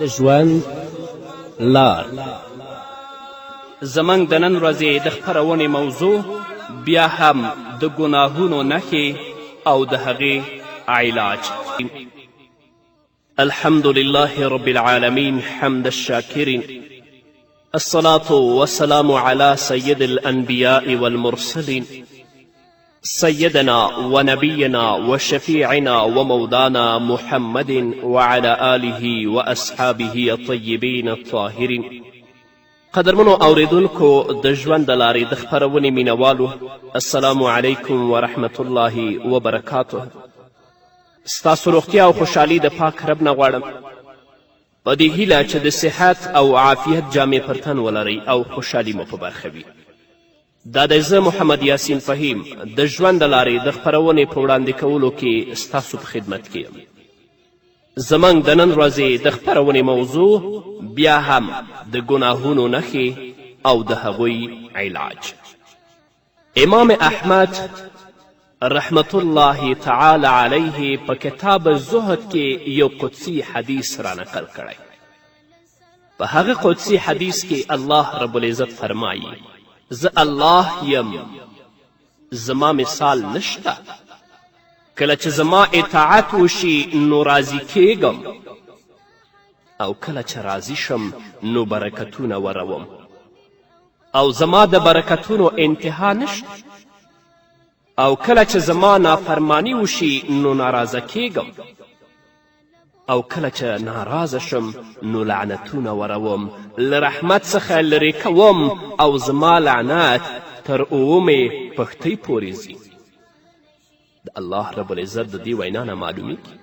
د ژوند لار. زموږ د نن ورځې د خپرونې موضوع بیا هم د ګناهونو نښې او د هغې علاج. الحمد لله رب العالمين حمد الشاكرين، الصلاة والسلام على سيد الأنبياء والمرسلين سيدنا ونبينا وشفيعنا ومولانا محمد وعلى آله وأصحابه الطيبين الطاهرين. قدرمنو اوریدونکو د ژوند د لارې د خپرونې مینوالو، السلام علیکم ورحمة الله وبرکاته. ستاسو روغتیا او خوشحالي د پاک رب نه غواړم، په دې هیله چې د صحت او عافیت جامې پر تن ولرئ او خوشحالي مو په برخه وي. دا د زه محمد یاسین فهیم د ژوند د لارې د خپرونې په وړاندې کولو کې ستاسو په خدمت کې یم. زموږ د نن ورځې د خپرونې موضوع بیا هم د ګناهونو نښې او د هغوی علاج. امام احمد رحمت الله تعالی علیه په کتاب زهد کې یو قدسی حدیث را نقل کړی. په هغه قدسی حدیث کې الله رب العزت فرمایي: زه الله یم، زما مثال نشته. کله چې زما اطاعت وشي نو راضي کیږم، او کله چې راضي شم نو برکتونه وروم، او زما د برکتونو انتها نشته. او کله چې زما نافرمانی وشي نو ناراضه کیږم، او کله چې ناراضه شم نو لعنتونه وروم، له رحمت څخه لرې کوم، او زما لعنت تر 9 پښتۍ پورې ځي. د الله رب العزت د دې وینا نه معلومیږي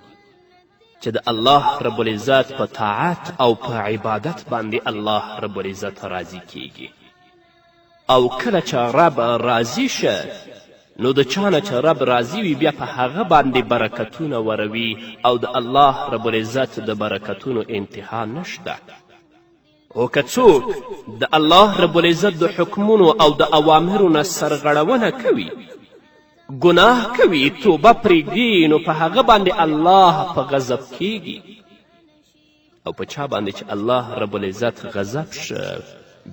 چې د الله رب العزت په طاعت او په عبادت باندې الله رب العزت راضي کیږي. او کله چې رب راضي شه نو د چا نه چې رب راضي وي بیا په هغه باندې برکتونه وروي، او د الله رب العزت د برکتونو انتها نشته. او که څوک د الله رب العزت د حکمونو او د اوامرو نه سرغړونه کوي، ګناه کوي، توبه پرېږدي، نو په هغه باندې الله په غضب کیږي. او په چا باندې چې الله رب العزت غضب شه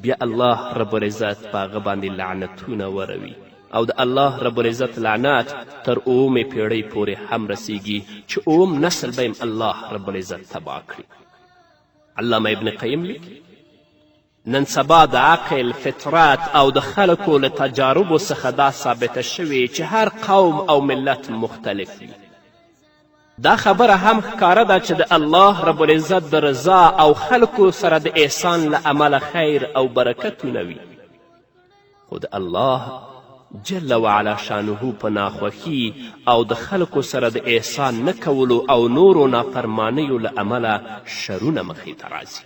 بیا الله رب العزت په هغه باندې لعنتونه وروي، او د الله رب العزت لعنت تر 9 پیړۍ پورې هم رسیږي چې 9 نسل به الله رب العزت تباه کړي. علامه ابن قیم لیکي: نن سبا د عقل، فطرت او د خلکو له تجاربو څخه دا ثابته شوې چې هر قوم او ملت مختلف وي. دا خبره هم ښکاره ده چې د الله رب العزت د رضا او خلکو سره د احسان له امله خیر او برکتونه وي، خو د الله جل وعلا شانه په ناخوښي او د خلکو سره د احسان نه کولو او نورو نافرمانیو له امله شرونه مخې ته راځي.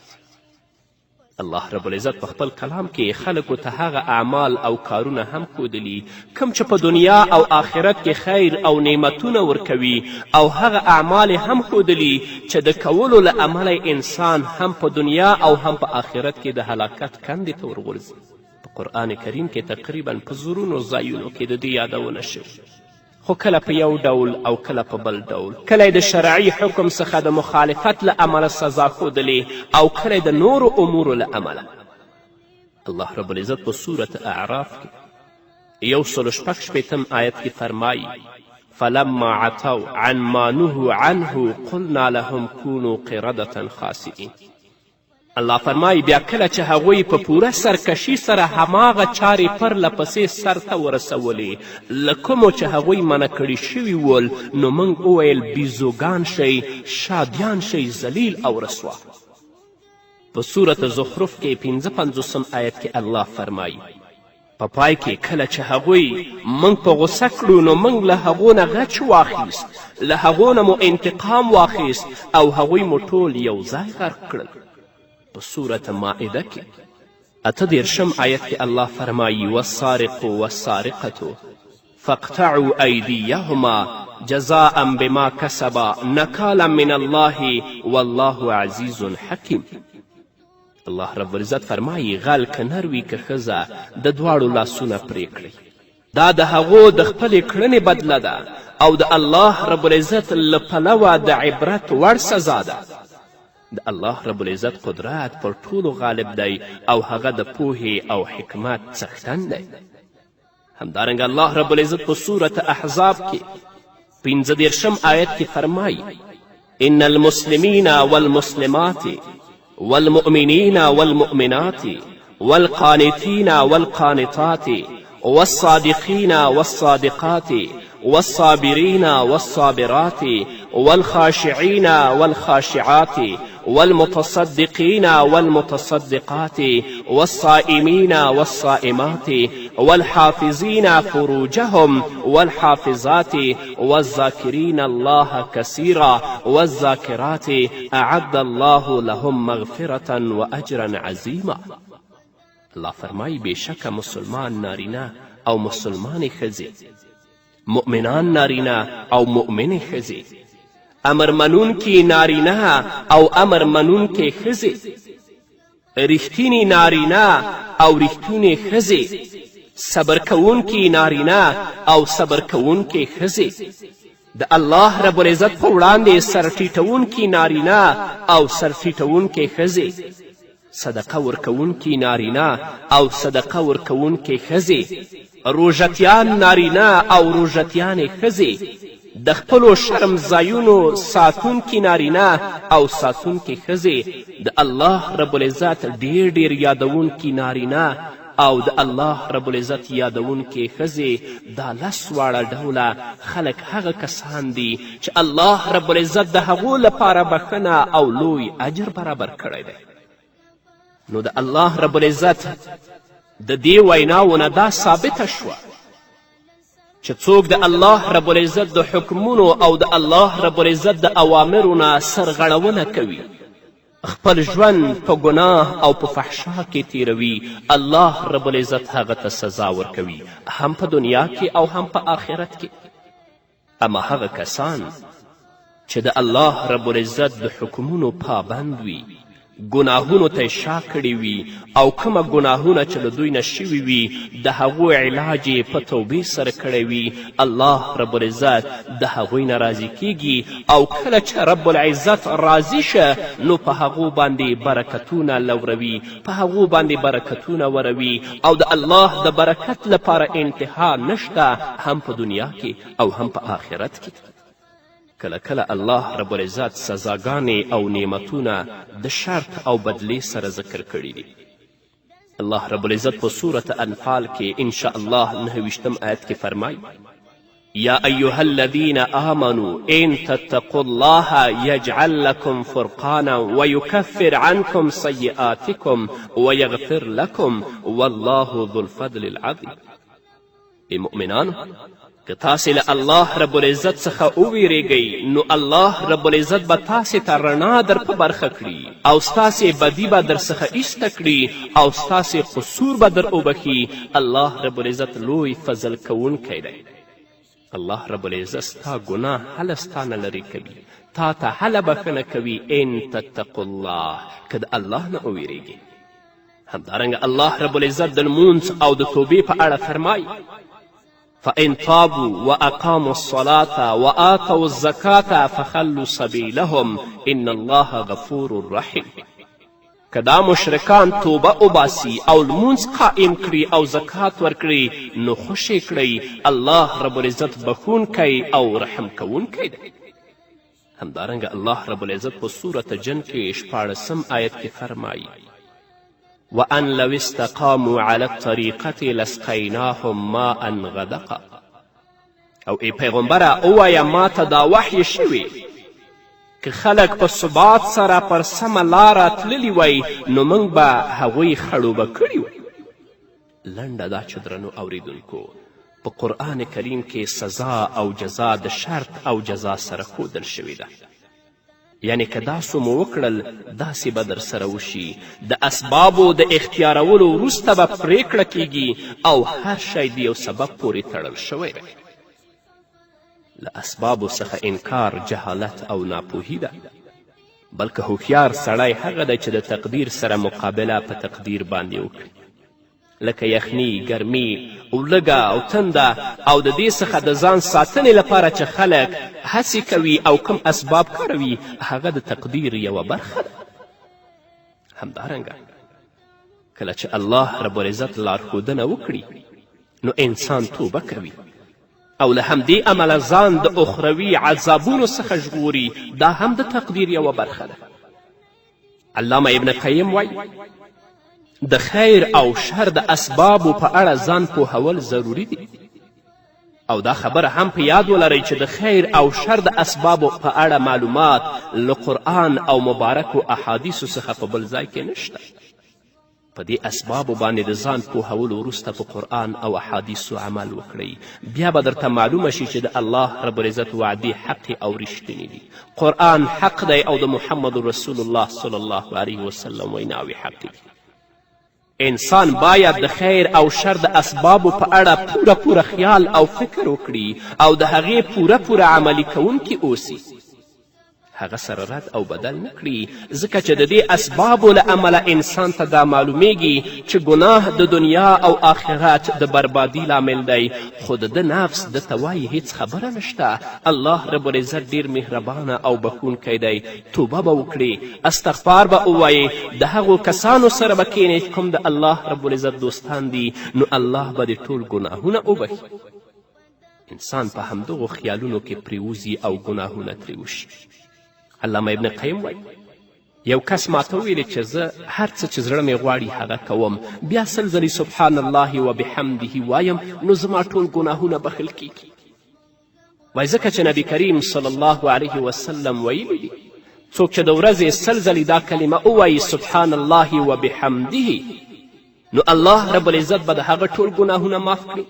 الله رب العزت په خپل کلام کې خلکو ته هغه اعمال او کارونه هم ښودلي کوم چې په دنیا او آخرت کې خیر او نعمتونه ورکوي، او هغه اعمال هم ښودلي چې د کولو له امله انسان هم په دنیا او هم په آخرت کې د هلاکت کندې ته ورغورځي. په قرآن کریم کې تقریبا په زرونو ځایونو کې د دې یادونه شوي، خو کله په یو ډول او کله په بل ډول. کله د شرعي حکم څخه د مخالفت له امله سزا ښودلې، او کله د نورو امورو له امله. الله رب العزت په سورة اعراف کې 166 آیت کې فرمایي: فلما عتوا عن ما نهوا عنه قلنا لهم كونوا قردة خاسئین. الله فرمایي بیا کله چې هغوی په پوره سرکشي سره هماغه چارې پرله پسې سر ته ورسولې له کومو چې هغوی منع کړي شوي ول، نو موږ وویل بیزوګان شئ، شادیان شئ، ذلیل او رسوا. په صورت زخرف کې 55 آیت کې الله فرمایي په پای کې کله چې هغوی موږ په غصه کړو نو موږ له هغو نه غچ واخیست، له هغو نه مو انتقام واخیست، او هغوی مو ټول یو ځای غرق کړل. په سورة مائده کې 38 آیت کې الله فرمایي: والسارق والسارقة فاقطعوا أيديهما جزاء بما كسبا نكالا من الله والله عزيز حكيم. الله رب العزت فرمایي غل که نر وي که ښځه د دواړو لاسونه پرې کړئ. دا د هغو د خپلې کړنې بدله ده او د الله رب العزت له پلوه د عبرت وړ سزا ده. د الله رب العزت قدرت پر ټولو غالب دی او هغه د پوهې او حکمت څښتن دی. همدارنګه الله رب العزت په سورة احزاب کې 15 آیت کې فرمایي ان المسلمین والمسلمات والمؤمنین والمؤمنات والقانتین والقانطات والصادقین والصادقات والصابرين والصابرات والخاشعين والخاشعات والمتصدقين والمتصدقات والصائمين والصائمات والحافظين فروجهم والحافظات والذاكرين الله كثيرا والذاكرات أعد الله لهم مغفرة وأجرا عظيما. الله فرمایي بېشکه مسلمان نارینه او مسلمان ښځې، مؤمنان نارینه او مؤمنې ښځې، امر منونکي نارینه او امر منونکې ښځې، رښتیني نارینه او رښتونې ښځې، صبر کوونکي نارینه او صبر کوونکې ښځې، د الله رب العزت په وړاندې سرټیټوونکي نارینه او سرټیټوونکې ښځې، صدقه ورکوونکي نارینه او صدقه ورکوونکې ښځې، روژتیان نارینه او روژتیانې ښځې، د خپلو شرم ځایونو ساتونکي نارینه او ساتونکې ښځې، د الله رب العزت ډېر ډېر یادونکي نارینه او د الله رب العزت یادونکې ښځې، دا 10 واړه ډوله خلک هغه کسان دي چې الله رب العزت د هغو لپاره بښنه او لوی اجر برابر کړی دی. نو د الله رب العزت د دې ویناونه دا ثابته شوه چې څوک د الله رب العزت د حکمونو او د الله رب العزت د اوامرو نه سرغړونه کوي، خپل ژوند په ګناه او په فحشا کې تیروي، الله رب العزت هغه ته سزا ورکوي، هم په دنیا کې او هم په آخرت کې. اما هغه کسان چې د الله رب العزت د حکمونو پابند وي، ګناهونو ته شا کړي وي او کومه ګناهونه چې له دوی نه شوي وي د هغو علاج یې په توبې سره کړی وي، الله رب العزت د هغوی نه راضي کیږي او کله چې رب العزت راضي شه نو په هغو باندې برکتونه لوروي، په هغو باندې برکتونه وروي او د الله د برکت لپاره انتها نشته، هم په دنیا کې او هم په آخرت کې. کله کله الله رب العزت سزاګانې او نعمتونه د شرط او بدلې سره ذکر کړي دي. الله رب العزت په سورة انفال کې انشاء الله 29 آیت کې فرمایي یا ایها الذین آمنوا ان تتقوا الله یجعل لكم فرقانا ویکفر عنکم سیئاتکم ویغفر لكم والله ذو الفضل العظیم. ای مؤمنانو، که تاسې له الله رب العزت څخه وویریږئ نو الله رب العزت به تاسې ته رڼا در په برخه کړي او ستاسې بدي به در څخه ایسته کړي او ستاسې قصور به در وبخي. الله رب العزت لوی فضل کوونکی دی. الله رب العزت ستا ګناه هله ستا نه لرې کوي، تا ته هله بښنه کوي ان تتقوا الله، که د الله نه وویریږي. همدارنګه الله رب العزت د لمونځ او د توبې په اړه فرمایي فإن تابوا وأقاموا الصلاة وآتوا الزكاة فخلوا سبيلهم إن الله غفور رحيم. که دا مشرکان توبه وباسي او لمونځ قائم کړي او زکات ورکړي نو خوشې کړئ، الله رب العزت بخونکی او رحم کوونکی دی. همدارنګه الله رب العزت په سورة جن کې 14 آیت کې فرمایي وأن لو استقاموا على الطريقة لاسقيناهم ماء غدقا. او ای پیغمبره ووایه ما ته دا وحی شوي که خلک په ثبات سره پر سمه لاره تللي وی نو موږ به هغوی خړوبه کړي وی. لنډه دا چې درنو اوریدونکو، په قرآن کریم کې سزا او جزا د شرط او جزا سره ښودل شوې ده. یعنی که داسې مو وکړل داسې به در سره وشي. د اسبابو د اختیارولو وروسته به پریکړه کیږي او هر شی د یو سبب پورې تړل شوی دی. له اسبابو څخه انکار جهالت او ناپوهي ده، بلکه هوښیار سړی هغه دی چې د تقدیر سره مقابله په تقدیر باندې وکړي، لکه یخني، ګرمي او لږه او تنده او د دې څخه د ځان ساتنې لپاره چې خلک هڅې کوي او کوم اسباب کاروي هغه د تقدیر یوه برخه ده. همدارنګه کله چې الله رب العزت لارښودنه وکړي نو انسان توبه کوي او له همدې امله ځان د اخروي عذابونو څخه ژغوري. دا هم د تقدیر یوه برخه ده. علامه ابن قیم وایي د خیر او شر د اسبابو په اړه ځان پوهول ضروري دي او دا خبره هم په یاد ولرئ چې د خیر او شر د اسبابو په اړه معلومات له قرآن او مبارکو احادیثو څخه په بل ځای کې نشته. په دې اسبابو باندې د ځان پوهولو وروسته په قرآن او احادیثو عمل وکړئ، بیا به درته معلومه شي چې د الله رب العزت وعدې حقې او رښتینې دي. قرآن حق دی او د محمد رسول الله صلی الله علیه وسلم ویناوې حق دي. انسان باید د خیر او شر د اسبابو په اړه پوره خیال او فکر وکړي او د هغې پوره عملي کوونکي اوسي. هغه سره رد او بدل نه کړي، ځکه چې د دې اسبابو له امله انسان ته دا معلومیږي چې ګناه د دنیا او آخرت د بربادي لامل دی، خو د ده نفس دته وایي هیڅ خبره نشته. الله رب العزت ډیر مهربانه او بخښونکی دی. توبه به وکړي، استغفار به ووایي، د هغو کسانو سره به کښېنئ کوم د الله رب العزت دوستان دي، نو الله به د ټول ګناهونه وبخي. انسان په همدغو خیالونو کې پریوزي او ګناهونه ترې وشي. علامه ابن قیم وایي یو کس ماته ویلې چې زه هر څه چې زړه مې غواړي هغه کوم، بیا 100 ځلې سبحان الله وبحمده وایم، نو زما ټول ګناهونه بخښل کیږي. وایي ځکه چې نبي کریم صلی الله علیه وسلم ویلي دي څوک چې د ورځې 100 ځلې دا کلمه ووایي سبحان الله وبحمده، نو الله رب العزت به د هغه ټول ګناهونه معاف کړي.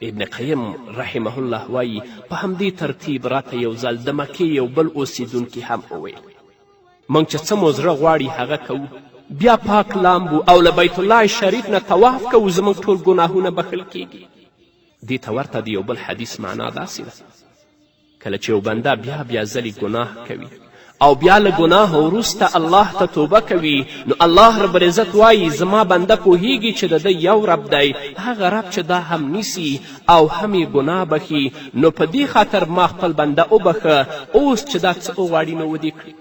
ابن قیم رحمه الله وایي په همدې ترتیب راته یو ځل د مکې یو بل اوسیدونکي هم وویل موږ چې څه مو زړه غواړي هغه کوو، بیا پاک لامبو او له بیت الله شریف نه طواف کوو، زموږ ټول ګناهونه بخښل کیږي. دې ته ورته د یو بل حدیث معنا داسې ده کله چې یو بنده بیا ځلې ګناه کوي او بیا له ګناه وروسته الله ته توبه کوي، نو الله رب العزت وایي زما بنده پوهیږي چې د ده یو رب دی، هغه رب چې دا هم نیسي او هم یې ګناه بخي، نو په دې خاطر ما خپل بنده وبخه، اوس چې دا څه وغواړي نو ودې کړي.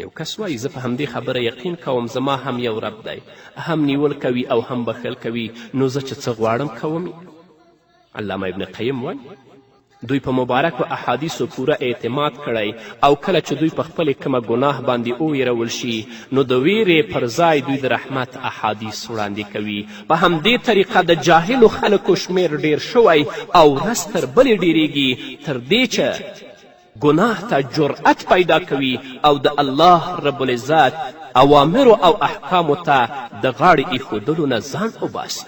یو کس وایي زه په همدې خبره یقین کوم زما هم یو رب دی، هم نیول کوي او هم بخښل کوي، نو زه چې څه غواړم کوم. علامه ابن قیم وایي دوی په مبارکو احادیثو پوره اعتماد کړی او کله چې دوی په خپلې کومه ګناه باندې وویرول شي نو د ویرې پر ځای دوی د رحمت احادیث وړاندې کوي. په همدې طریقه د جاهلو خلکو شمیر ډیر شوی او ورځ تر بلې ډیریږي، تر دې چې ګناه ته جرأت پیدا کوي او د الله رب العزت اوامرو او احکامو ته د غاړې ایښودلو نه ځان وباسي.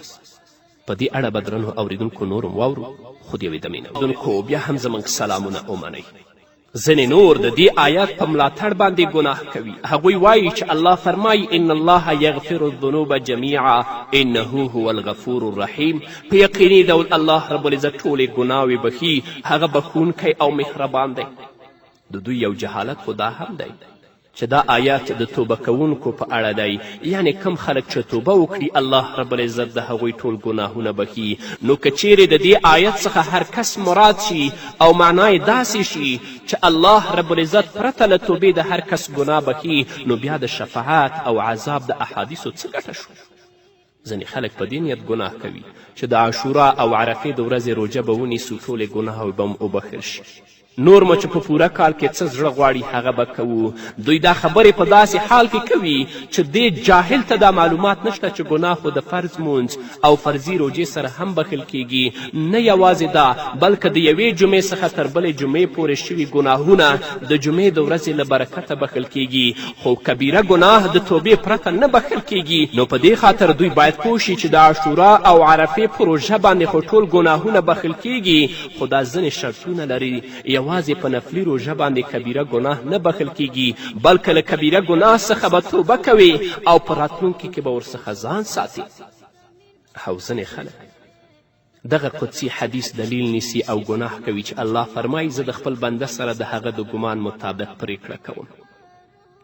په دې اړه به درنو اوریدونکو نور هم واورو، خو د یوې دمې نه اوریدونکو بیا هم زموږ سلامونه ومنئ. ځینې نور د دې آیات په ملاتړ باندې ګناه کوي. هغوی وایي چې الله فرمایي ان الله یغفر الذنوب جمیعا انه هو الغفور الرحیم، په یقیني ډول الله رب العزت ټولې ګناوې بخي، هغه بخښونکی او مهربان دی. د دوی یو جهالت خو دا هم دی چې دا آیات د توبه کوونکو په اړه دی، یعنی کم خلک چې توبه وکړي الله رب العزت د هغوی ټول ګناهونه بخي. نو که چیرې د دې آیت څخه هر کس مراد شي او معنا یې داسې شي چې الله رب العزت پرته له توبې د هر کس ګناه بخي، نو بیا د شفاعت او عذاب د احادیثو څه ګټه شو؟ ځینې خلک په دې نیت ګناه کوي چې د عاشورا او عرفې د ورځې روژه به ونیسو، ټولې ګناهوې به م وبخښل شي. نور مو چې په پوره کال کې څه زړه غواړي هغه به کوو. دوی دا خبرې په داسې حال کې کوي چې دې جاهل ته دا معلومات نشته چې ګناه خو د فرض مونځ او فرضي روژې سره هم بخښل کیږي. نه یوازې دا بلکې د یوې جمعې څخه تر بلې جمعې پورې شوي ګناهونه د جمعې د ورځې له برکته بخښل کیږي، خو کبیره ګناه د توبې پرته نه بخښل کیږي. نو په دې خاطر دوی باید پوه شي چې د عاشورا او عرفې په روژه باندې خو ټول ګناهونه بخښل کیږي، خو دا ځینې شرطونه لري. یوازې په نفلي روژه باندې کبیره ګناه نه بخښل کیږي، بلکې له کبیره ګناه څخه به توبه کوي او په راتلونکي کې به ورڅخه ځان ساتي. او ځینې خلک دغه قدسي حدیث دلیل نیسي او ګناه کوي چې الله فرمایي زه د خپل بنده سره د هغه د ګمان مطابق پریکړه کوم.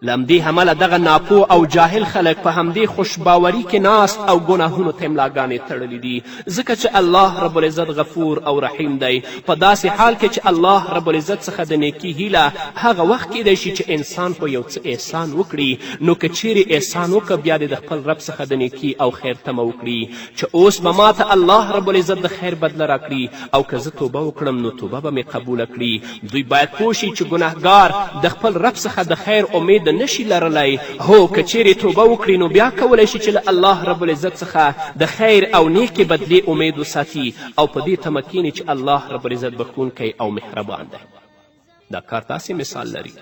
له همدې همله دغه ناپوه او جاهل خلک په همدې خوشباوري کې ناست او ګناهونو ته املاګانې تړلي دي، ځکه چې الله رب العزت غفور او رحیم دی. په داسې حال کې چې الله رب العزت څخه د نیکي هیله هغه وخت کیدی شي چې انسان په یو څه احسان وکړي، نو که چیرې احسان وکړه بیا د خپل رب څخه د نیکي او خیر تمه وکړي چې اوس به ماته الله رب العزت د خیر بدله راکړي، او که زه توبه وکړم نو توبه به مې قبوله کړي. دوی باید پوه شي چې ګناهګار د خپل رب څخه د خیر امید نشي لرلی. هو که چیرې توبه وکړي نو بیا کولی شي چې له الله رب العزت څخه د خیر او نیکې بدلې امید وساتي او په دې تمه کیني چې الله رب العزت بخښونکی او مهربان دی. دا کار داسې مثال لري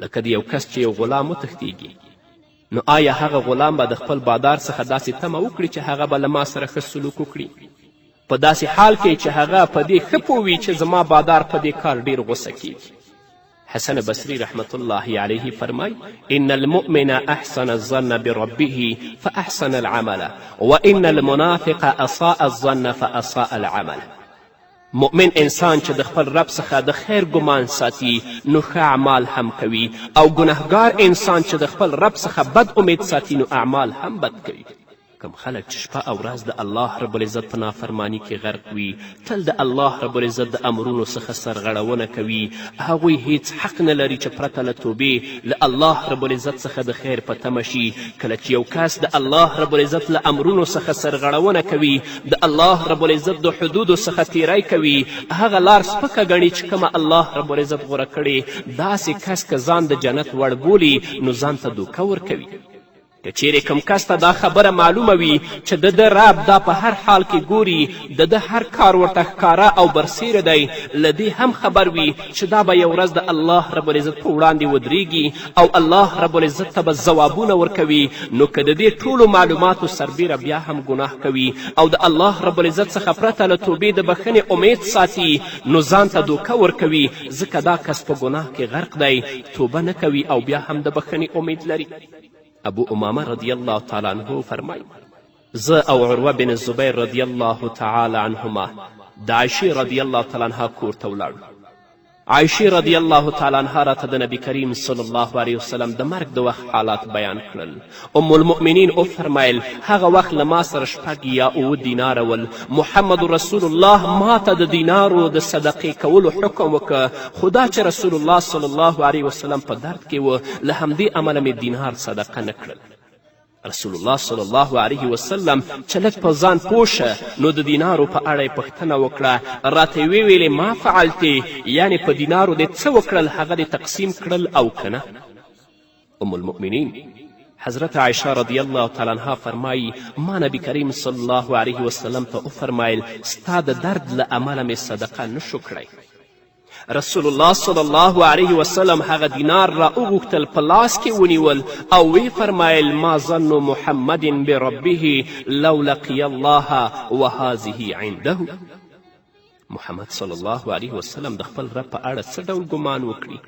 لکه د یو کس چې یو غلام وتښتیږي، نو آیا هغه غلام به د خپل بادار څخه داسې تمه وکړي چې هغه به له ما سره ښه سلوک وکړي، په داسې حال کې چې هغه په دې ښه پوه وي چې زما بادار په دې کار ډیر غوسه کیږي. حسن بصری رحمت الله علیه فرمای ان المؤمن احسن الظن بربه فاحسن العمل وان المنافق اساء الظن فاساء العمل. مؤمن انسان چې د خپل رب څخه د خیر ګمان ساتي نو ښه اعمال هم کوي، او ګنهګار انسان چې د خپل رب څخه بد امید ساتي نو اعمال هم بد کوي. کم خلک چې شپه او ورځ د الله رب العزت په نافرمانی کې غرق وي، تل د الله رب العزت د امرونو څخه سرغړونه کوي، هغوی هیڅ حق نه لري چې پرته له توبې له الله رب العزت څخه د خیر په تمه شي. کله چې یو کس د الله رب العزت له امرونو څخه سرغړونه کوي، د الله رب العزت د حدودو څخه تیری کوي، هغه لار سپکه ګڼي چې کومه الله رب العزت غوره کړې، داسې کس که ځان د جنت وړ بولي نو ځان ته دوکه ورکوي. که چیرې کوم کس ته دا خبره معلومه وي چې د ده رب دا په هر حال کې ګوري، د ده هر کار ورته ښکاره او برسیره دی، له دې هم خبر وي چې دا به یو ورځ د الله رب العزت په وړاندې ودرېږي او الله رب العزت ته به ځوابونه ورکوي، نو که د دې ټولو معلوماتو سربیره بیا هم ګناه کوي او د الله رب العزت څخه پرته له توبې د بښنې امید ساتي، نو ځان ته دوکه ورکوي، ځکه دا کس په ګناه کې غرق دی، توبه نه کوي او بیا هم د بښنې امید لري. ابو امامه رضی الله تعالی عنه فرمای زه او عروه بن الزبیر رضی الله تعالی عنهما د عایشې رضی الله تعالی عنها کور ته ولاړو. عایشې رضی الله تعالی عنها راته د نبي کریم صلی الله علیه وسلم د مرګ د وخت حالات بیان کړل. ام المؤمنین وفرمیل هغه وخت له ما سره 6 یا 7 دیناره ول. محمد رسول الله ما ته د دینارو د صدقې کولو حکم وکړه، خو دا چې رسول الله صلی الله علیه وسلم په درد کې و، له همدې امله مې دینار صدقه نه کړل. رسول الله صلی الله علیه وسلم چې لږ په ځان پوه شه نو د دینارو په اړه یې پوښتنه وکړه، راته یې وویلې ما فعلتې، یعنې په دینارو دې څه وکړل، هغه دې تقسیم کړل او که نه؟ ام المؤمنین حضرت عایشه رضی الله تعالی عنها فرمایی ما نبی کریم صلی الله علیه وسلم ته وفرمایل ستا د درد له امله مې صدقه نشو کړی. رسول الله صلی الله علیه وسلم هغه دینار را وغوښتل، په لاس کې ونیول او وی فرمایل ما ظن محمد بربه لو لقی الله وهذه عنده. محمد صلی الله علیه وسلم د خپل رب په اړه څه ډول ګمان وکړي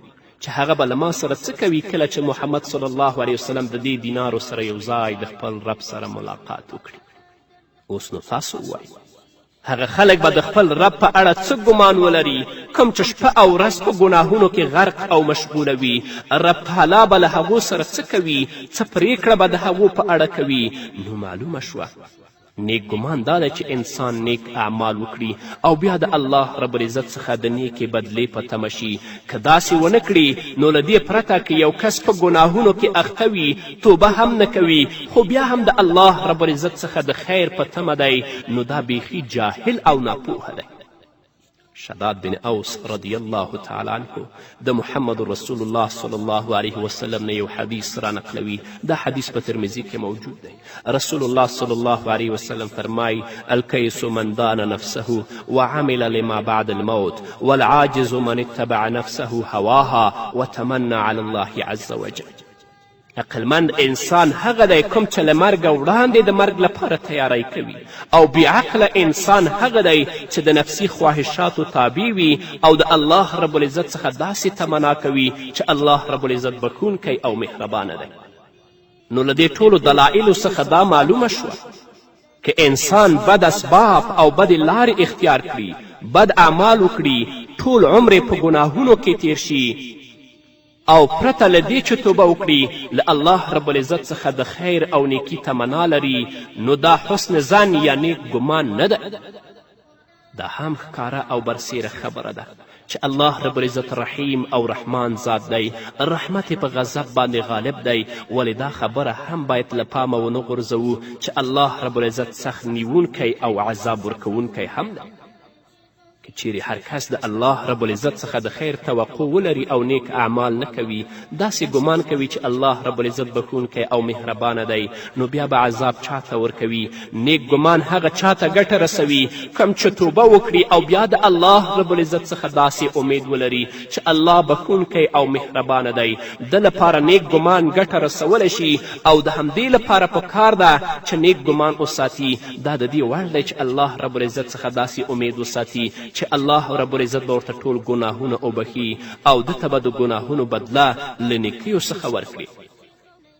چې هغه به له ما سره څه کوي کله چې محمد صلی الله علیه وسلم د دې دینارو سره یو ځای د خپل رب سره ملاقات وکړي. اوس نو تاسو ووایئ هغه خلک به د خپل رب په اړه څه ګمان ولري کوم چې شپه او ورځ په ګناهونو کې غرق او مشغوله وي؟ رب تعالی به له هغو سره څه کوي، څه پریکړه به د هغو په اړه کوي؟ نو معلومه شوه نیک ګمان دا ده چې انسان نیک اعمال وکړي او بیا د الله رب العزت څخه د نیکې بدلې په تمه شي. که داسې ونه کړي نو له دې پرته که یو کس په ګناهونو کې اخته وي، توبه هم نه کوي، خو بیا هم د الله رب العزت څخه د خیر په تمه دی، نو دا بیخي جاهل او ناپوهه دی. شداد بن اوس رضی الله تعالی عنه د محمد رسول الله صلی الله علیه وسلم نه یو حدیث را نقلوي. دا حدیث په ترمذي کې موجود دی. رسول الله صلی الله علیه وسلم فرمای الکیس من دان نفسه وعمل لما بعد الموت والعاجز من اتبع نفسه هواها وتمنى علی الله عز وجل. عقلمند انسان هغه دی کوم چې له مرګه وړاندې د مرګ لپاره تیاری کوي، او بېعقله انسان هغه دی چې د نفسي خواهشاتو تابع وي او د الله رب العزت څخه داسې تمنا کوي چې الله رب العزت بخښونکی او مهربانه دی. نو له دې ټولو دلایلو څخه دا معلومه شوه که انسان بد اسباب او بد لارې اختیار کړي، بد اعمال وکړي، ټول عمر په ګناهونو کې تیر شي، او پرته له دې چې توبه وکړي له الله رب العزت څخه د خیر او نیکي تمنا لري نو دا حسن ظن یا نیک ګمان نه ده. دا هم ښکاره او برسیره خبره ده چې الله رب العزت رحیم او رحمان ذات دی، رحمت په غضب باندې غالب دی. ولې دا خبره هم باید له پامه ونه غورځوو چې الله رب العزت سخت نیونکی او عذاب ورکوونکی هم دی. که چیرې هر کس د الله رب العزت څخه د خیر توقع ولري او نیک اعمال نه کوي، داسې ګمان کوي چې الله رب العزت بخښونکی او مهربانه دی، نو بیا به عذاب چاته ورکوي؟ نیک ګمان هغه چاته ګټه رسوي کم چې توبه وکړي او بیا د الله رب العزت څخه داسې امید ولري چې الله بخښونکی او مهربانه دی. د لپاره نیک ګمان ګټه رسولی شي او د همدې لپاره پکار ده چې نیک ګمان وساتي. دا د دې وړ دی چې الله رب العزت څخه داسې امید وساتي چې الله رب العزت به ورته ټول ګناهونه وبخي او دته به د ګناهونو بدله له نیکیو څخه ورکړي.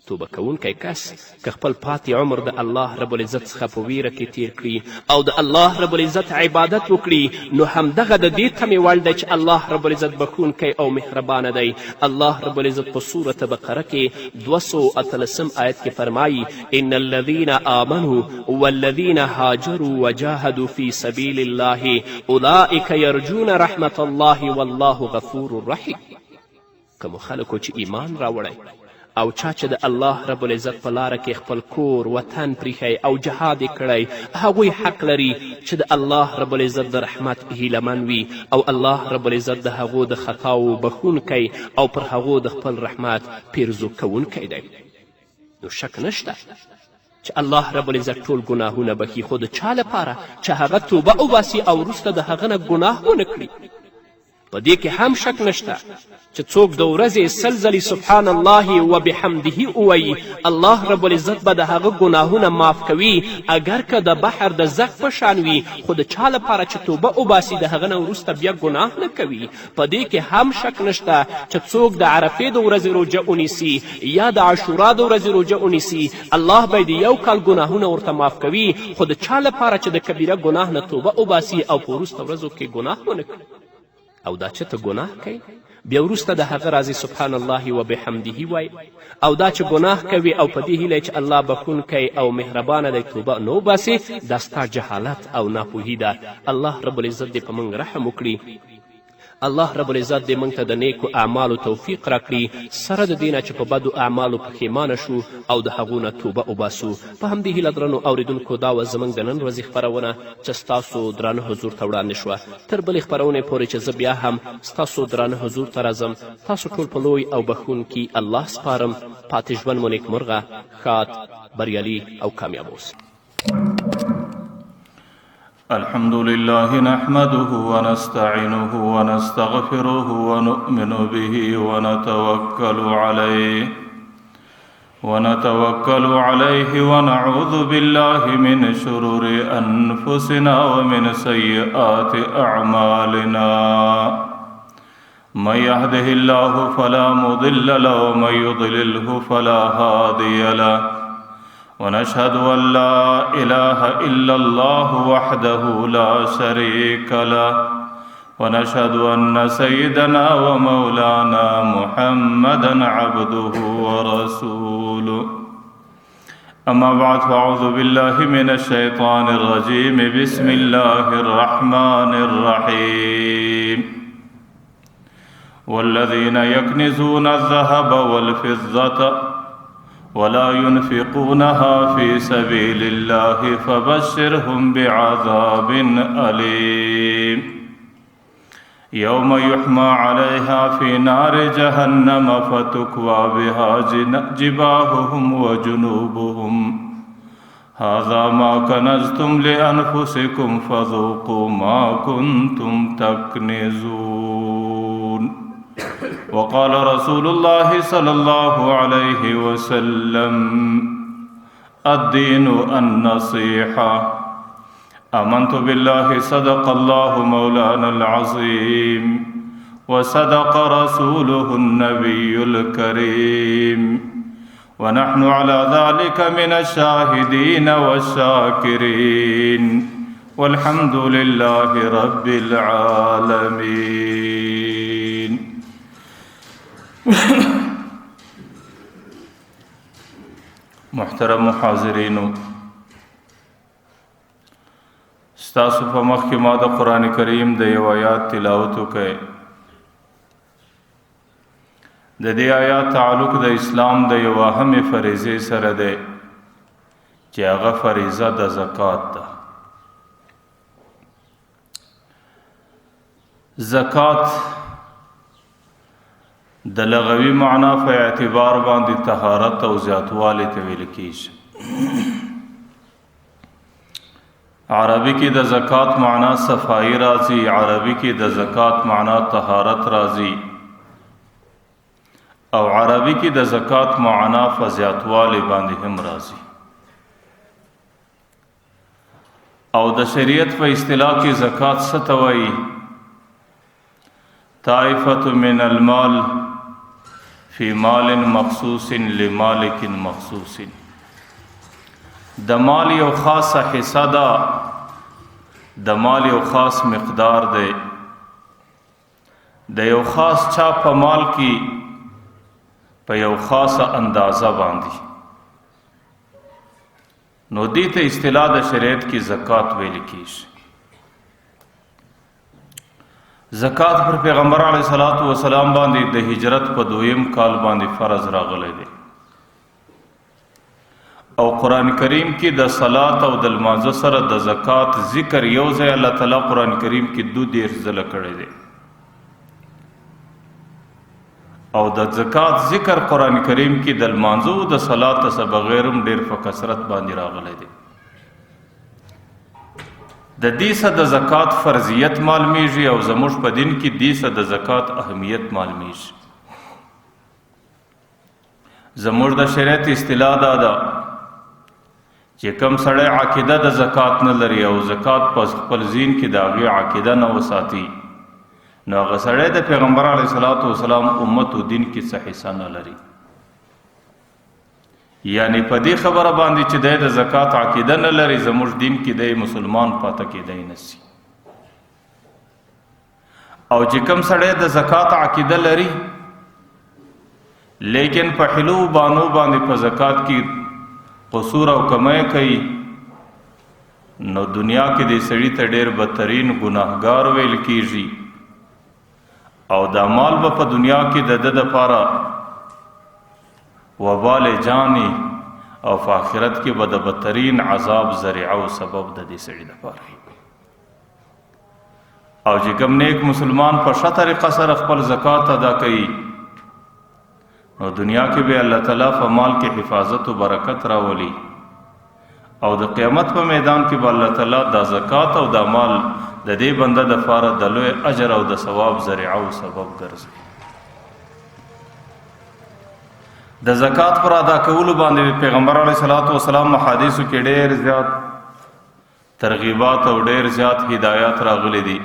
توبه کوونکی کس که خپل پاتې عمر د الله رب العزت څخه په ویره کې تیر کړي او د الله رب العزت عبادت وکړي، نو همدغه د دې تمې وړ دی چې الله رب العزت بخښونکی او مهربانه دی. الله رب العزت په سورة بقره کې 213 آیت کې فرمایي: ان الذین آمنوا والذین هاجروا وجاهدوا فی سبیل الله اولئک یرجون رحمت الله والله غفور رحیم. کومو خلکو چې ایمان راوړی او چا چې د الله رب العزت په لاره کې خپل کور وطن پریښی او جهاد یې کړی، هغوی حق لري چې د الله رب العزت د رحمت هیلهمن وي او الله رب العزت د هغو د خطاو بخښونکی او پر هغو د خپل رحمت پیرزو کوونکی دی. نو شک نشته چې الله رب العزت ټول ګناهونه بخي، خو د چا لپاره چې هغه توبه وباسي او وروسته د هغه نه ګناه ونه کړي. په دې کې هم شک نشته چې څوک د ورځې 100 ځلې سبحان الله وبحمده ووایي، الله رب العزت به د هغه ګناهونه معاف کوي اگر که د بحر د زغ په شان وي، خو د چا لپاره چې توبه وباسي د هغه نه وروسته بیا ګناه نه کوي. په دې کې هم شک نشته چې څوک د عرفې د ورځې روژه ونیسي یا د عاشورا د ورځې روژه ونیسي، الله به د 1 کال ګناهونه ورته معاف کوي، خو د چا لپاره چې د کبیره ګناه نه توبه وباسي او په وروسته ورځو کې ګناه ونه کړي. او دا چې ته ګناه کوي بیا وروسته د هغه راځي سبحان الله وبحمده وای، او دا چې ګناه کوي او په دې هیله چې الله بخښونکی او مهربانه دی توبه نه وباسي، دا ستا جهالت او ناپوهي ده. الله رب العزت دې په موږ رحم وکړي. الله رب العزت دې موږ ته د نیکو اعمالو توفیق راکړي، سره د دې نه چې په بدو اعمالو پښیمانه شو او د هغو نه توبه وباسو. په همدې هیله درنو اوریدونکو دا وه زموږ د نن ورځې خپرونه چې ستاسو درانه حضور ته وړاندې شوه. تر بلې خپرونې پورې چې زه بیا هم ستاسو درانه حضور ته راځم، تاسو ټول په لوی او بخښونکي الله سپارم. پاتې ژوند مو نیکمرغه، ښاد، بریالي او کامیاب اوسئ. الحمد لله نحمده ونستعينه ونستغفره ونؤمن به ونتوكل عليه ونعوذ بالله من شرور أنفسنا ومن سيئات أعمالنا. من يهده الله فلا مضل له ومن يضلله فلا هادي له، ونشهد أن لا إله إلا الله وحده لا شريك له، ونشهد أن سيدنا ومولانا محمدا عبده ورسوله. أما بعد فأعوذ بالله من الشيطان الرجيم. بسم الله الرحمن الرحيم. والذين يكنزون الذهب والفضة ولا ينفقونها في سبيل الله فبشرهم بعذاب أليم. يوم يحمى عليها في نار جهنم فتكوى بها جباههم وجنوبهم هذا ما كنزتم لأنفسكم فذوقوا ما كنتم تكنزون. وقال رسول الله صلى الله عليه وسلم: الدين النصيحة. آمنت بالله صدق الله مولانا العظيم وصدق رسوله النبي الكريم، ونحن على ذلك من الشاهدين والشاكرين، والحمد لله رب العالمين. محترم حاضرینو، ستاسو په مخ کې ما د قرآن کریم د یو آیات تلاوت وکړ. د دې آیات تعلق د اسلام د یو اهمه فریضه سره دی چې هغه فریضه د زکات ده. زکات د لغوي معنا په اعتبار باندې طهارت او زیاتوالی ته ویل کیږي. عربی کې د زکات معنا صفائی راځي، عربی کې د زکات معنا طهارت راځي، او عربی کې د زکات معنا فزیاتوالی باندې هم راځي. او د شریعت په اصطلاح کې زکات څه ته وایي؟ طائفة من المال فی مال مخصوص لمالک مخصوص. د مال یو خاصه حصہ ده، د مال یو خاص مقدار ده، د یو خاص چا په مال کې په یو خاصه اندازه باندې. نو دې ته اصطلاح د شریعت کې زکات ویل کیږي. زکات پر پیغمبر علیه الصلاۃ والسلام باندې د هجرت په 2م کال باندې فرض راغلی دی، او قرآن کریم کې د صلات او د لمانځه سره د زکات ذکر یو ځای الله تعالی قرآن کریم کې 2 ځله کړی دی، او د زکات ذکر قرآن کریم کې د لمانځه او د صلات څخه بغیر هم ډیر په کثرت باندې راغلی دی. د دې څخه د زکات فرضیت معلومیږي، او زموږ په دین کې دې څخه د زکات اهمیت معلومیږي. زموږ د شریعت اصطلاح دا ده چې کوم سړی عقیده د زکات نه لري او زکات په خپل ذهن کې د هغې عقیده نه وساتي، نو هغه سړی د پیغمبر علیه الصلاۃ والسلام امت و دین کې څه حصه نه لري. یعنی په دې خبره باندې چې د زکات عقیده نه لري، زموږ دین کې د مسلمان پاتې کېدی نشي. او چې کوم سړی د زکات عقیده لري لیکن په حلو بانو باندې په زکات کې قصور او کمی کوي، نو دنیا کې د سړی ته ډیر بدترین ګناهګار ویل کیږي، او دا مال به په دنیا کې د ده دپاره وبال جانی، او په آخرت کې به د بدترین عذاب ذریعه او سبب د دې سړي دپاره. او چې کوم نیک مسلمان په ښه طریقه سره خپل زکات ادا کوي، نو دنیا کې به الله تعالی په مال کې حفاظت او برکت راولي، او د قیامت په میدان کې به الله تعالی دا زکات او دا مال د دې بنده دپاره د لوی اجر او د ثواب ذریعه او سبب ګرځي. د زکات پر ادا کولو باندې پیغمبر علیه الصلاۃ والسلام حدیثو کې ډېر زیات ترغیبات او ډېر زیات هدایات راغلي دي.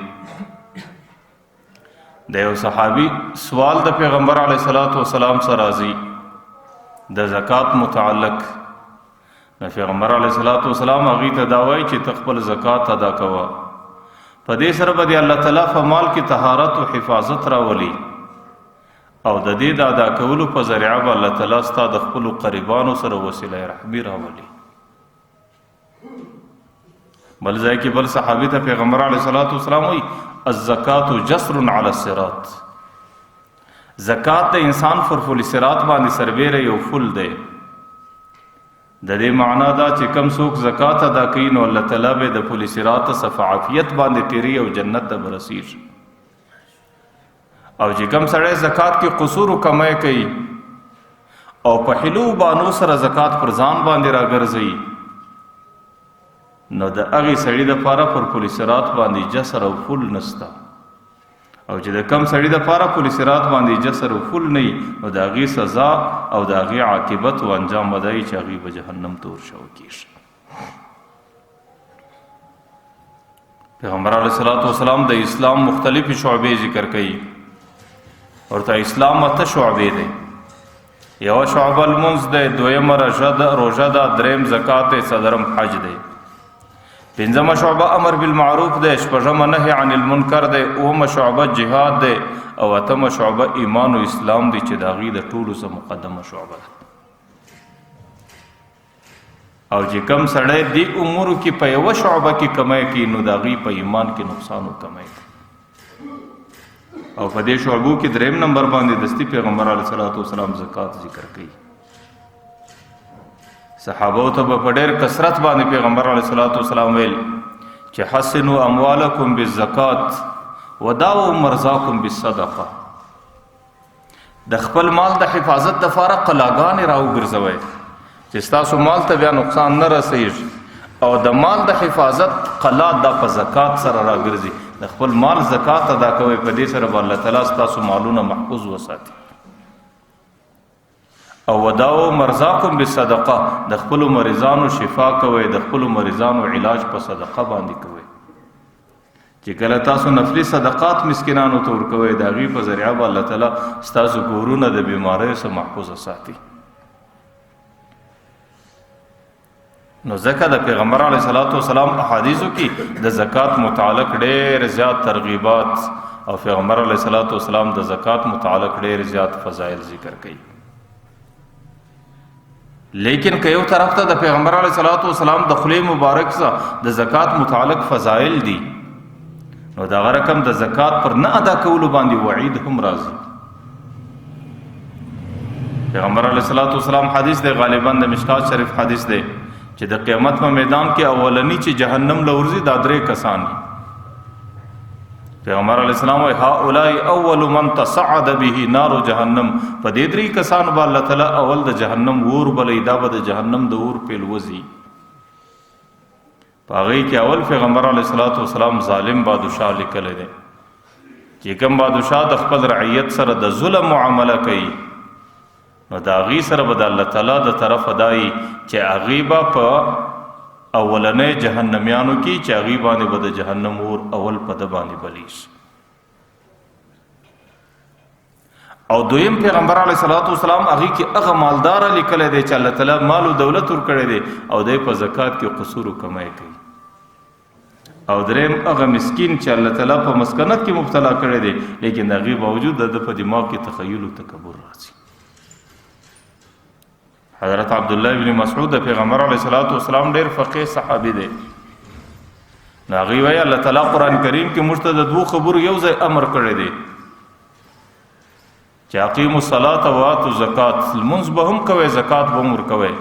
د یو صحابي سوال د پیغمبر علیه الصلاۃ والسلام سره راځي د زکات متعلق. نو پیغمبر علیه الصلاۃ والسلام هغې ته دا وایي چې ته خپل زکات ادا کوه، په دې سره به د الله تعالی په مال کې طهارت او حفاظت راولي، او د دې د ادا کولو په ذریعه به الله تعالی ستا د خپلو قریبانو سره وسیله رحمي راولي. بل ځای کې بل صحابي ته پیغمبر علیه الصلاۃ والسلام وایي الزکات جسر علی الصراط. زکات د انسان پر پل صراط باندې سربیره یو فل دی. د دې معنا دا چې کم څوک زکات ادا کوي، نو الله تعالی به د پل صراط څخه عافیت باندې تیری او جنت ته برسیږي. او چې کم سړی زکات کې قصور او کمی کوي او په حلو بانو سره زکات پر ځان باندې راګرځي، نو د هغې سړي دپاره پر پل صراط باندې جسر او فل نسته. او چې د کم سړي دپاره پل صراط باندې جسر او فل نه وي، نو د هغې سزا او د هغې عاقبت و انجام به دا وي چې هغې به جهنم ته ورشو کېږي. پیغمبر علیه الصلاۃ والسلام د اسلام مختلفې شعبې ذکر کوي. ورته اسلام 8 شعبې دی. یوه شعبه لمونځ دی، دویمه روژه ده، دریم زکات دی، څلورم حج دی، پنځمه شعبه امر بالمعروف دی، شپږمه نهي عن المنکر دی، اومه شعبه جهاد دی، او اتمه شعبه ایمان و اسلام دی چې د هغې د ټولو څخه مقدمه شعبه ده. او چې کم سړی دی امورو کې په یوه شعبه کې کمی کوي نو د هغې په ایمان کې نقصان و کمی کوي. او په دې شعبو کې دریم نمبر باندې دستی پیغمبر علیه الصلاة والسلام زکات ذکر کوي. صحابو ته به په ډېر کثرت باندې پیغمبر علیه الصلاة والسلام ویل چې حسنوا اموالکم بالزکات وداووا مرضاکم بالصدقه. د خپل مال د حفاظت دپاره قلاګانې راوګرځوئ چې ستاسو مال ته بیا نقصان نه رسیږي، او د مال د حفاظت قلا دا په زکات سره راګرځي. د خپل مال زکات ادا کوئ، په دې سره به الله تعالی ستاسو مالونه محفوظ وساتي. او وداو مرضاکم بالصدقه، د خپل مریضانو شفا کوئ، د خپل مریضانو علاج په صدقه باندې کوئ. چې کله تاسو نفلی صدقات مسکینانو ته ورکوئ، د هغې په ذریعه به الله تعالی ستاسو کورونه د بیماریو څخه محفوظ ساتي. نو ځکه د پیغمبر علیه الصلاة والسلام احادیثو کې د زکات متعلق ډېر زیات ترغیبات او پیغمبر علیه الصلاة والسلام د زکات متعلق ډېر زیات فضایل ذکر کوي. لیکن که یو طرف ته د پیغمبر علیه الصلاة والسلام د خولې مبارک څخه د زکات متعلق فضایل دي، نو دغه رقم د زکات پر نه ادا کولو باندې وعید هم راځي. پیغمبر علیه الصلاة والسلام حدیث دی، غالبا د مشکات شریف حدیث دی، چې د قیامت په میدان کې اولنی چې جهنم لورځي دا درې کسان دي. پیغمبر علیه السلام وایي هؤلاء اول من تصعد به نار جهنم. په دې درې کسانو به الله تعالی اول د جهنم اور بلوي، دا به د جهنم د اور پیل وځي. په هغې کې اول پیغمبر علیه الصلاة والسلام ظالم بادشاه لیکلی دی چې کوم بادشاه د خپل رعیت سره د ظلم معامله کوي، نو د هغې سره به د الله تعالی د طرفه دایي چې هغې به په اولنۍ جهنمیانو کې چې هغې باندې به د جهنم اور اول په ده باندې بلیږي. او دویم پیغمبر علیه الصلاة والسلام هغې کې هغه مالداره لیکلی دی چې الله تعالی مال و دولت ورکړی دی او دی په زکات کې قصور و کمی کوي. او دریم هغه مسکین چې الله تعالی په مسکنت کې مبتلا کړی دی، لیکن د هغې باوجود د ده په دماغ کې تخیل و تکبر راځي. حضرت عبدالله بن مسعود د پیغمبر علیه الصلاة والسلام ډېر فقیه صحابي دی. نو هغې وایي الله تعالی قرآن کریم کې موږ ته د دوو خبرو یو ځای امر کړی دی چې اقیموا الصلاة وآتوا الزکات، لمونځ به هم کوئ، زکات به هم ورکوئ.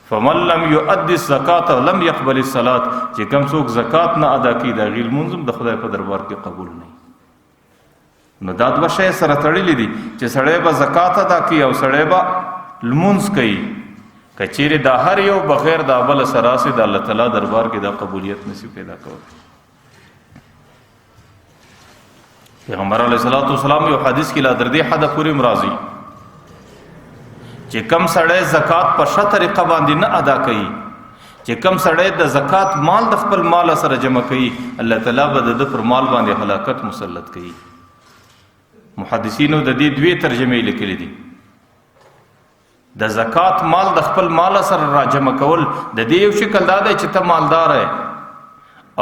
فمن لم یؤدي الزکات لم یقبل الصلاة، چې کوم څوک زکات نه ادا کوي د هغې لمونځ هم د خدای په دربار کې قبول نه. نو دا دوه شی سره تړلي دي چې سړی به زکات ادا کوي او سړی به لمونځ کوي. که چیرې دا هر یو بغیر د بل سره راسي، د الله تعالی دربار کې دا قبولیت نصیب پیدا کوي. پیغمبر علیه الصلاة والسلام یو حدیث کې لا در دې حده پورې راځي چې کم سړی زکات په ښه طریقه باندې نه ادا کوي، چې کم سړی د زکات مال د خپل مال سره جمع کوي، الله تعالی به د ده پر مال باندې هلاکت مسلط کوي. محدثینو د دې دوې ترجمې لیکلي دي. د زکات مال د خپل مال سره را جمع کول د دې یو شکل دا دی چې ته مالدار یې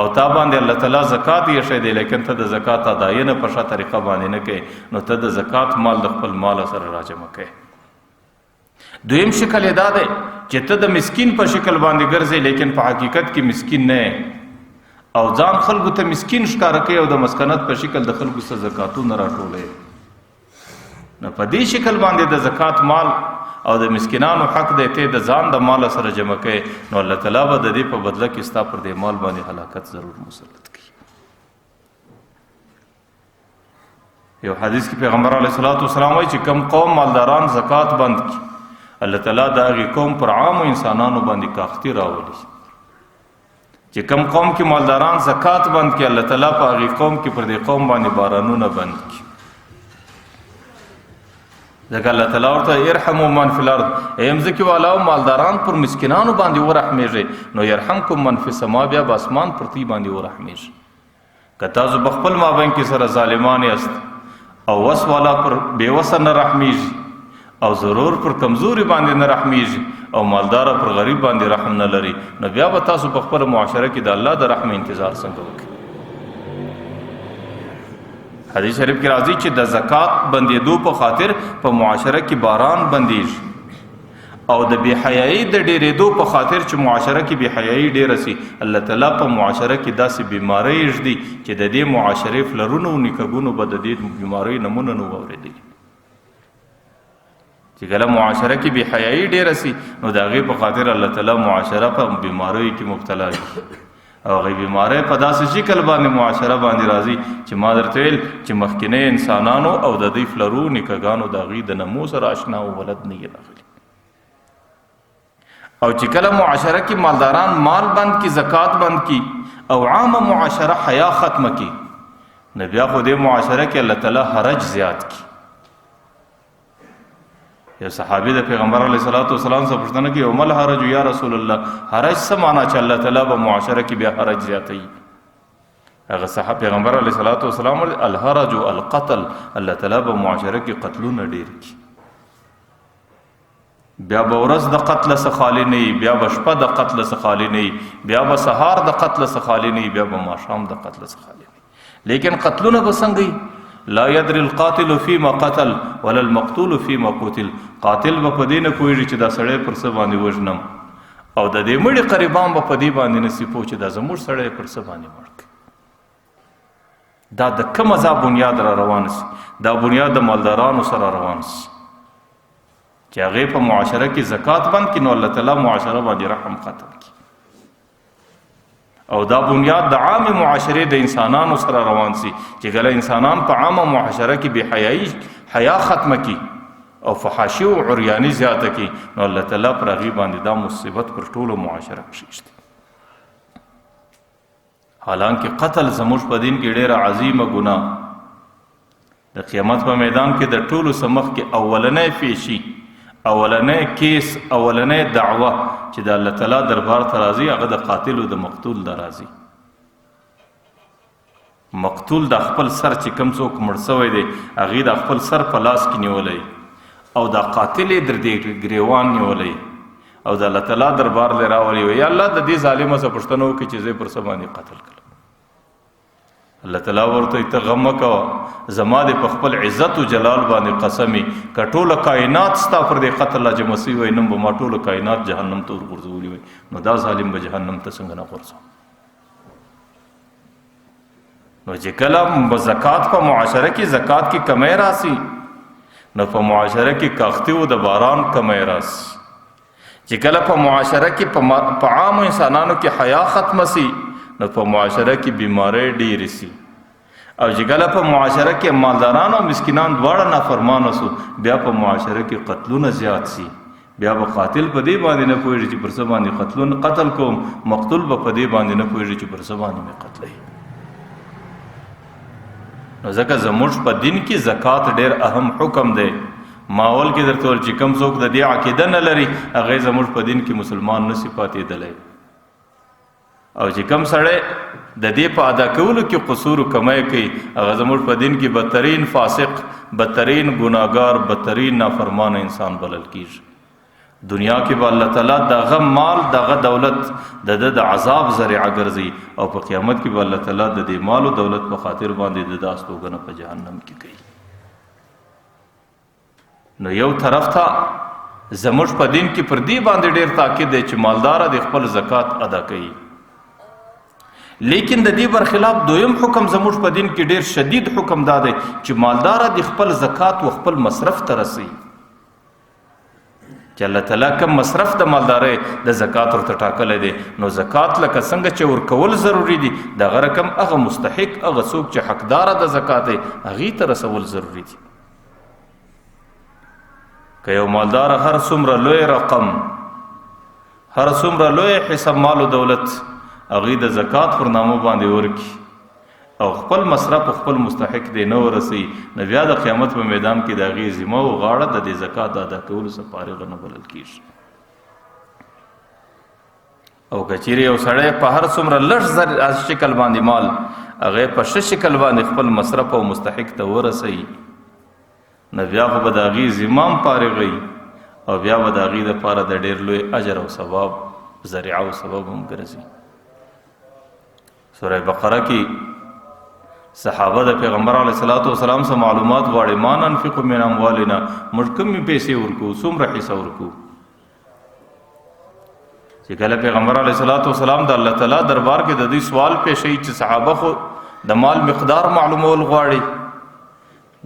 او تا باندې الله تعالی زکات یې ایښی دی، لیکن ته د زکات ادایه په ښه طریقه باندې نه کوې، نو ته د زکات مال د خپل مال سره را جمع کوې. دویم شکل یې دا دی چې ته د مسکین په شکل باندې ګرځې، لیکن په حقیقت کې مسکین نه یې او ځان خلکو ته مسکین ښکاره کوي او د مسکنت په شکل د خلکو څخه زکاتونه راټولوي. نو په دې شکل باندې د زکات مال او د مسکینانو حق دی ته د ځان د مال سره جمع کوي، نو الله تعالی به د دې په بدله کې ستا پر دې مال باندې هلاکت ضرور مسلط کړي. یو حدیث کې پیغمبر علیه الصلاة والسلام وایي چې کم قوم مالداران زکات بند کړي، الله تعالی د هغې قوم پر عامو انسانانو باندې کاختي راولي. چې کم قوم کې مالداران زکات بند کړي، الله تعالی په هغې قوم کې پر دې قوم باندې بارانونه بند کړي. ځکه الله تعالی ورته ارحموا من فی الارض، ای مځکې والاو مالداران پر مسکینانو باندې ورحمیږئ، نو یرحمکم من فی السما، بیا به اسمان پر تی باندې ورحمیږي. که تاسو په خپل مابین کې سره ظالمان یاست او وس والا پر بېوسه نه رحمیږي او ضرور پر کمزوري باندې نه رحمیږي او مالدار پر غریب باندې رحم نه لري، نو بیا به تاسو په خپل معاشره کې د الله د رحم انتظار څنګه وکړئ؟ حدیث شریف کې راځي چې د زکات بندېدو په خاطر په معاشره کې باران بندېږي، او د بے حیايي د ډېرېدو په خاطر چې معاشره کې بے حیايي ډېره سي، الله تعالی په معاشره کې داسې بیماری ږدي چې د دې معاشرې فلرونو او نیکګونو به د دې بیماری نمونه نه واورېدلي. چې کله معاشره کې بے حیايي ډېره سي نو د هغې په خاطر الله تعالی معاشره په بیماریو کې مبتلا وي، او هغې بیماری په داسې شکل باندې معاشره باندې راځي چې ما درته ویل چې مخکینی انسانانو او د دوی فلرو نیکګانو د هغې د نمو سره اشنا او ولد نه یې راغلي. او چې کله معاشره کې مالداران مال بند کی، زکات بند کی، او عامه معاشره حیا ختم کی، نو بیا خو دې معاشره کې الله تعالی حرج زیات کی. یو صحابي د پیغمبر علیه الصلاۃ والسلام څخه پوښتنه کوي ومل حرج یا رسول الله، حرج څه معنا چې الله تعالی په معاشره کې بیا حرج زیاتوي؟ هغه صحابه پیغمبر علیه الصلاۃ والسلام الحرج القتل، الله تعالی په معاشره کې قتلونه ډیر کی، بیا به ورځ د قتل څخه خالی نه وي، بیا به شپه د قتل څخه خالی نه وي، بیا به سهار د قتل څخه خالی نه وي، بیا به ماښام د قتل څخه خالی نه وي. لیکن قتلونه به څنګه وي؟ لا يدري القاتل فيما قتل ولا المقتول فيما قتل. قاتل به په دې نه پوهېږي چې دا سړی پر څه باندې وژنم، او د دې مړي قریبان به په دې باندې نه سي پوه چې دا زموږ سړی پر څه باندې مړ کړي. دا د کومه ځای بنیاد را روان سي؟ دا بنیاد د مالدارانو سره روان سي چې هغې په معاشره کې زکات بند کړي، نو الله تعالی معاشره باندې رحم ختم کړي. او دا بنیاد د عام معاشرې د انسانانو سره روان سي چې کله انسانان په عامه معاشره کې بې حیايي حیا ختمه کړي او فحاشي او عریاني زیاته کړي، نو الله تعالی پر هغې باندې دا مصیبت پر ټولو معاشره کښېږدي. حالانکه قتل زموږ په دین کې ډېره عظیمه ګناه، د قیامت په میدان کې د ټولو څه مخکې اولنی پیشي، اولنی کیس، اولنی دعوه چې د الله تعالی دربار ته راځي، هغه د قاتل او د مقتول د راځي. مقتول د خپل سر چې کم څوک مړ شوی دی هغې د خپل سر په لاس کې نیولی، او د قاتل یې در دې ګریوان نیولی، او د الله تعالی دربار لی راولی وی یا الله د دې ظالمه څه پوښتنه وکړي چې زه پر څه باندې قتل کړم. الله تعالی ورته ته غم مه کوه، زما دې په خپل عزت و جلال باندې قسمي که ټوله کائنات ستا پر دې قتل لا جمع سوي وی، نن به ما ټوله کائنات جهنم ته ورغورځولي وی، نو دا ظالم به جهنم ته څنګه نه غورځوم؟ نو چې کله زکات په معاشره کې زکات کې کمی راسي، نو په معاشره کې کاختي و د باران کمی راسي. چې کله په معاشره کې په عامو انسانانو کې حیا ختمه سي، نو په معاشره کې بیماری ډېرې سي. او چې کله په معاشره کې مالداران او مسکینان دواړه نافرمانه سو، بیا په معاشره کې قتلونه زیات سي. بیا به قاتل په دې باندې نه پوهېږي چې پر څه باندې قتل کوم، مقتول به په دې باندې نه پوهېږي چې پر څه باندې مې قتلوي. نو ځکه زموږ په دین کې زکات ډېر اهم حکم دی. ماول کې درته ویل چې کوم څوک د دې عقیده نه لري هغې زموږ په دین کې مسلمان نه سي پاتېدلی، او چې کوم سړی د دې په ادا کولو کې قصور و کمی کوي هغه زموږ په دین کې بدترین فاسق، بدترین ګناهګار، بدترین نافرمانه انسان بلل کېږي. دنیا کې به الله تعالی دغه مال دغه دولت د ده د عذاب ذریعه ګرځي، او په قیامت کې به الله تعالی د دې مال او دولت په خاطر باندې د ده استوګنه په جهنم کې کوي. نو یو طرف ته زموږ په دین کې پر دې باندې ډېر تاکید دی چې مالداره د خپل زکات ادا کوي، لیکن د دې برخلاف دویم حکم زموږ په دین کې ډېر شدید حکم دا دی چې مالداره د خپل زکات و خپل مصرف ته رسوي. چې الله تعالی کم مصرف د مالدارۍ د زکات ورته ټاکلی دی، نو زکات لکه څنګه چې ورکول ضروري دي، دغه رقم هغه مستحق، هغه څوک چې حقداره د زکات دی هغې ته رسول ضروري دي. که یو مالدار هر څومره لوی رقم، هر څومره لوی حساب مال و دولت هغې د زکات پر نامه باندې ورکړي او خپل مصرف خپل مستحق دی نه ورسوي، نو بیا د قیامت په میدان کې د هغې ذمه و غاړه د دې زکات د ادا کولو څخه فارغه نه بلل کېږي. او که چیرې یو سړی په هر څومره لږ شکل باندې مال هغې په ښه شکل باندې خپل مصرف او مستحق ته ورسوي، نو بیا خو به د هغې زمام فارغوي او بیا به د هغې دپاره د ډېر لوی اجر او ثواب ذریعه او سبب هم ګرځي. سوره بقره کې صحابه د پیغمبر علیه الصلاۃ والسلام څخه معلومات غواړي. ما ننفق من اموالنا، موږ کومې پیسې ورکو، څومره حصه ورکو. چې کله پیغمبر علیه الصلاۃ والسلام د الله تعالی دربار کې د دې سوال پیښوي چې صحابه خو د مال مقدار معلومول غواړي،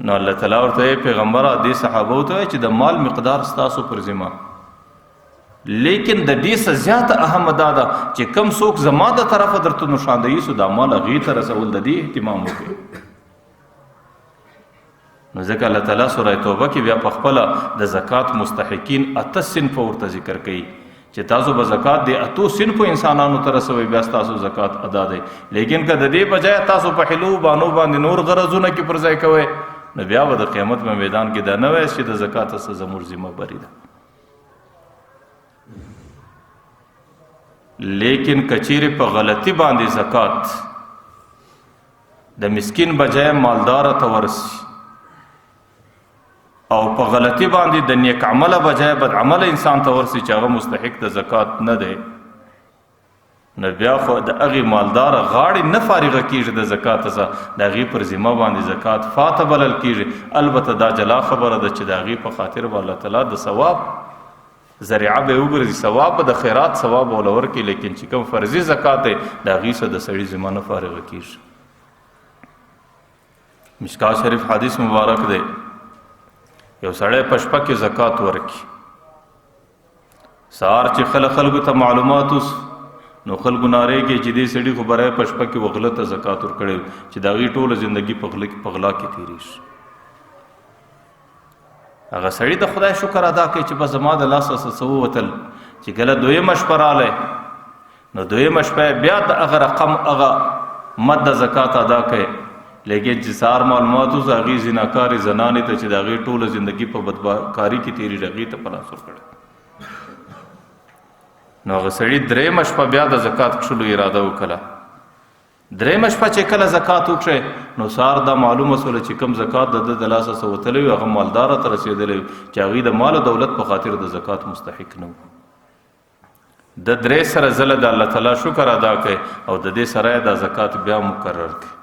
نو الله تعالی ورته پیغمبره دې صحابه ته چې د مال مقدار ستاسو پر ذمه، لیکن د دې څه زیاته اهم دا ده چې کم څوک زما د طرفه درته نشاندهي سو دا مال هغې ته رسول، د دې اهتمام وکړي. نو ځکه الله تعالی سوره توبه کې بیا په خپله د زکات مستحقین 8 صنفه ورته ذکر کوي چې تاسو به زکات د 8 صنفو انسانانو ته رسوئ، بیا ستاسو زکات ادا دی. لیکن که د دې بجای تاسو په حلو بانو باندې نور غرضونه کې پر ځای کوئ، نو بیا به د قیامت په میدان کې دا نه وایي چې د زکات څه زموږ ذمه بری ده. لیکن کچیرې په غلطي باندې زکات د مسکین بجای مالدار ته ورسي او په غلطي باندې د نیک عمله بجای بد عمله انسان ته ورسي چې هغه مستحق د زکات نه دی، نو بیا خو د هغې مالدار غاړې نه فارغه کېږي د زکات څخه، د هغې پر ذمه باندې زکات فاته بلل کېږي. البته دا جلا خبره ده چې د هغې په خاطر به الله تعالی د ثواب ذریعه به وګرځي، ثواب به د خیرات ثواب وله ورکړي، لیکن چې کوم فرضي زکات دی د هغې څخه د سړي ذمه نه فارغه کېږي. مشکات شریف حدیث مبارک دی، یو سړی په شپه کې زکات ورکړي، سهار چې خلکو ته معلومات اوس نو خلکو نارې کې چې دې سړي خو برای په شپه کې وغله ته زکات ورکړی چې د هغې ټوله زندګي په غلا کې تېرېږي. هغه سړي د خدای شکر ادا کوي چې بس زما د لاسه څه ووتل. چې کله دویمه شپه رالی نو دویمه شپه بیا د هغه رقم هغه مد د زکات ادا کوي، لیکن چې سهار معلومات اوس هغې زناکارې زنانې ته چې د هغې ټوله زندګي په بدکاري کې تېرېږي هغې ته په لاس ورکړی. نو هغه سړي درېیمه شپه بیا د زکات کښلو اراده وکړه. درېیمه شپه چې کله زکات وکړی نو سهار دا معلومه سوله چې کوم زکات د ده د لاسه څه وتلی وي هغه مالداره ته رسېدلی چې هغوی د مال او دولت په خاطر د زکات مستحق نه و. د 3 سره ځله د الله تعالی شکر ادا کوي او د دې سره یې دا زکات بیا مقرر کړي.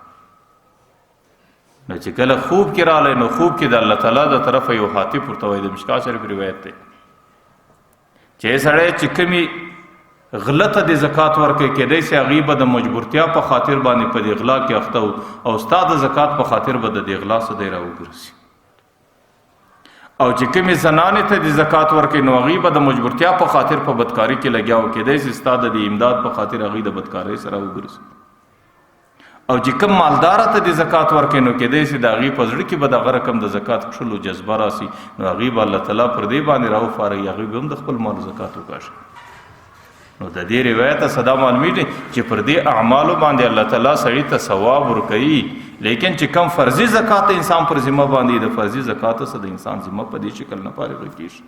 نو چې کله خوب کې رالی نو خوب کې د الله تعالی د طرفه یو هاتف ورته وایي، د مشکات شریف روایت دی چې سړی چې کمی غلطه د زکات ورکوي کېدی سي هغې به د مجبورتیا په خاطر باندې په دې غلا کې اخته او ستا د زکات په خاطر به د دې غلا څه دی راوګرځي. او چې کومې زنانې ته د زکات ورکوي نو هغې به د مجبورتیا په خاطر په بدکاري کې لګیا و، کېدی سي ستا د امداد په خاطر هغې د بدکارۍ سره وګرځي. او چې کوم مالداره ته د زکات ورکوي نو کېدی سي د هغې په زړه کې به دغه رقم د زکات کښلو جذبه راسي، نو هغې به الله تعالی پر دې باندې راوفاروي، هغې به هم د خپل مال زکات وکاږي. نو د دې روایت صدا معلومیږي چې پر دې اعمالو باندې الله تعالی سړي ته ثواب ورکوي، لیکن چې کم فرضي زکات انسان پر ذمه باندې د فرضي زکات څخه د انسان ذمه په دې شکل نه فارغه کېږي.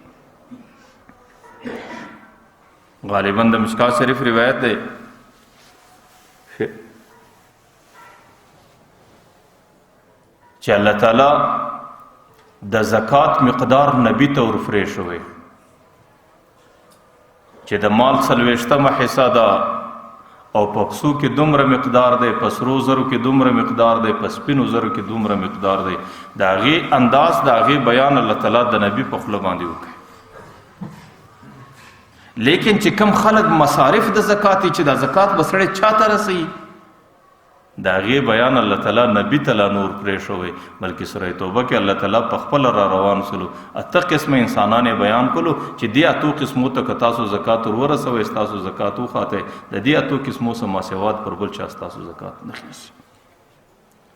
غالبا د مشکات شریف روایت دی چې الله تعالی د زکات مقدار نبی ته ورفرې شوی چې د مال 40مه حصہ ده او په پسو کې دومره مقدار دی، په سرو زرو کې دومره مقدار دی، په سپینو زرو کې دومره مقدار دی. د هغې انداز د هغې بیان الله تعالی د نبي په خوله باندې وکړي. لیکن چې کم خلک مصارف د زکات چې د زکات به سړی چاته رسوي د هغې بیان الله تعالی نبي ته لا نور پرې شوی، بلکې سوره توبه کې الله تعالی په خپله را روان سلو 8 قسمه انسانان یې بیان کړلو چې دې 8 قسمو ته که تاسو زکات ورورسوئ ستاسو زکات وخاطئ، د دې 8 قسمو څه ماسوات پر بل چا ستاسو زکات نه خیسي.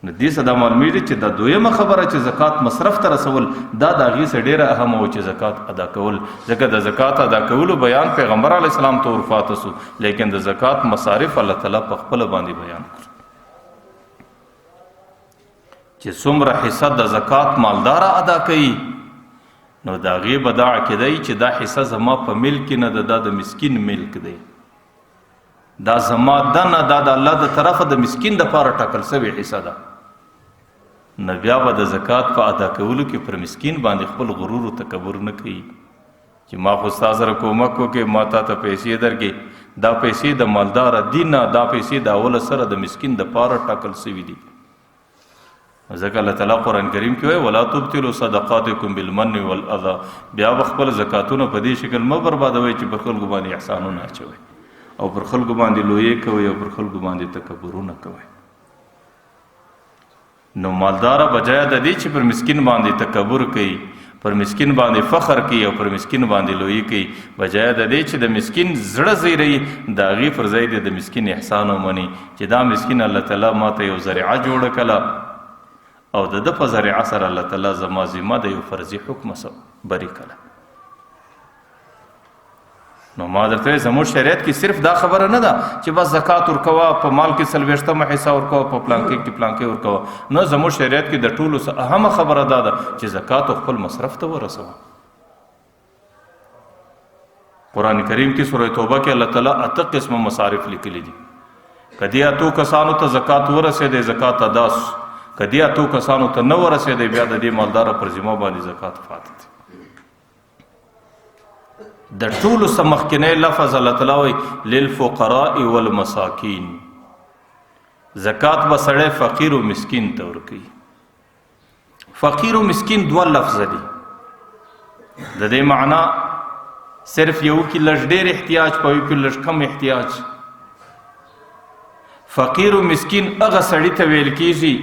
نو دې څه دا معلومیږي چې دا دویمه خبره چې زکات مصرف ته رسول دا د هغې څه ډېره اهمه و چې زکات ادا کول، ځکه د زکات ادا کولو بیان پیغمبر علیه السلام ته ورفاته سو، لیکن د زکات مصارف الله تعالی په خپله باندې بیان کړ چې څومره حصه د زکات مالداره ادا کوي نو د هغې به دا عقیده وي چې دا حصه زما په ملک کې نه ده، دا د مسکین ملک دی، دا زما ده نه، دا د الله د طرفه د مسکین دپاره ټاکل سوې حصه ده. نو بیا به د زکات په ادا کولو کې پر مسکین باندې خپل غرور او تکبر نه کوي چې ما خو ستا سره کومک وکړې ما تا ته پیسې درکړې دا پیسې د مالدار دي نه دا پیسې د اوله سره د مسکین د پاره ټاکل سوي دي ځکه الله تعالی قرآن کریم کې وایي ولا تبطلوا صدقاتکم بالمن والاذى بیا به خپل زکاتونه په دې شکل مه بربادوئ چې پر خلکو باندې احسانونه اچوئ او پر خلکو باندې لویې کوئ او پر خلکو باندې تکبرونه کوئ نو مالداره بجای د دې چې پر مسکین باندې تکبر کوي پر مسکین باندې فخر کوي او پر مسکین باندې لویي کوي بجای د دې چې د مسکین زړه زیری د هغې پر ځای د مسکین احسان ومني چې دا مسکین الله تعالی ماته یو ذریعه جوړه کړه او د ده په ذریعه سره الله تعالی زما ذمه د یو فرضي حکم بري کړه نو ما درته زموږ شریعت کې صرف دا خبره نه ده چې بس زکات ورکوه په مال کې 40 حصہ ورکوه په پلانکې کې پلانکې ورکوه نو زموږ شریعت کې د ټولو څه اهمه خبره دا ده چې زکات خپل مصرف ته ورسوه قرآن کریم کې سورۃ توبه کې الله تعالی 8 قسمه مصارف لیکلي دي کدی اتو کسانو ته زکات ورسېده زکات ادا کدی اتو کسانو ته نه ورسېده بیا د دې مالدار پر ذمہ باندې زکات فاتت د ټولو سمخکنی لفظ الله تعالی وایي للفقراء والمساکین زکات به سړی فقیر و مسکین ته ورکوي فقیر و مسکین دوه لفظ دي د دې معنا صرف یو کې لږ ډېر احتیاج په یو کې لږ کم احتیاج فقیر و مسکین هغه سړي ته ویل کېږي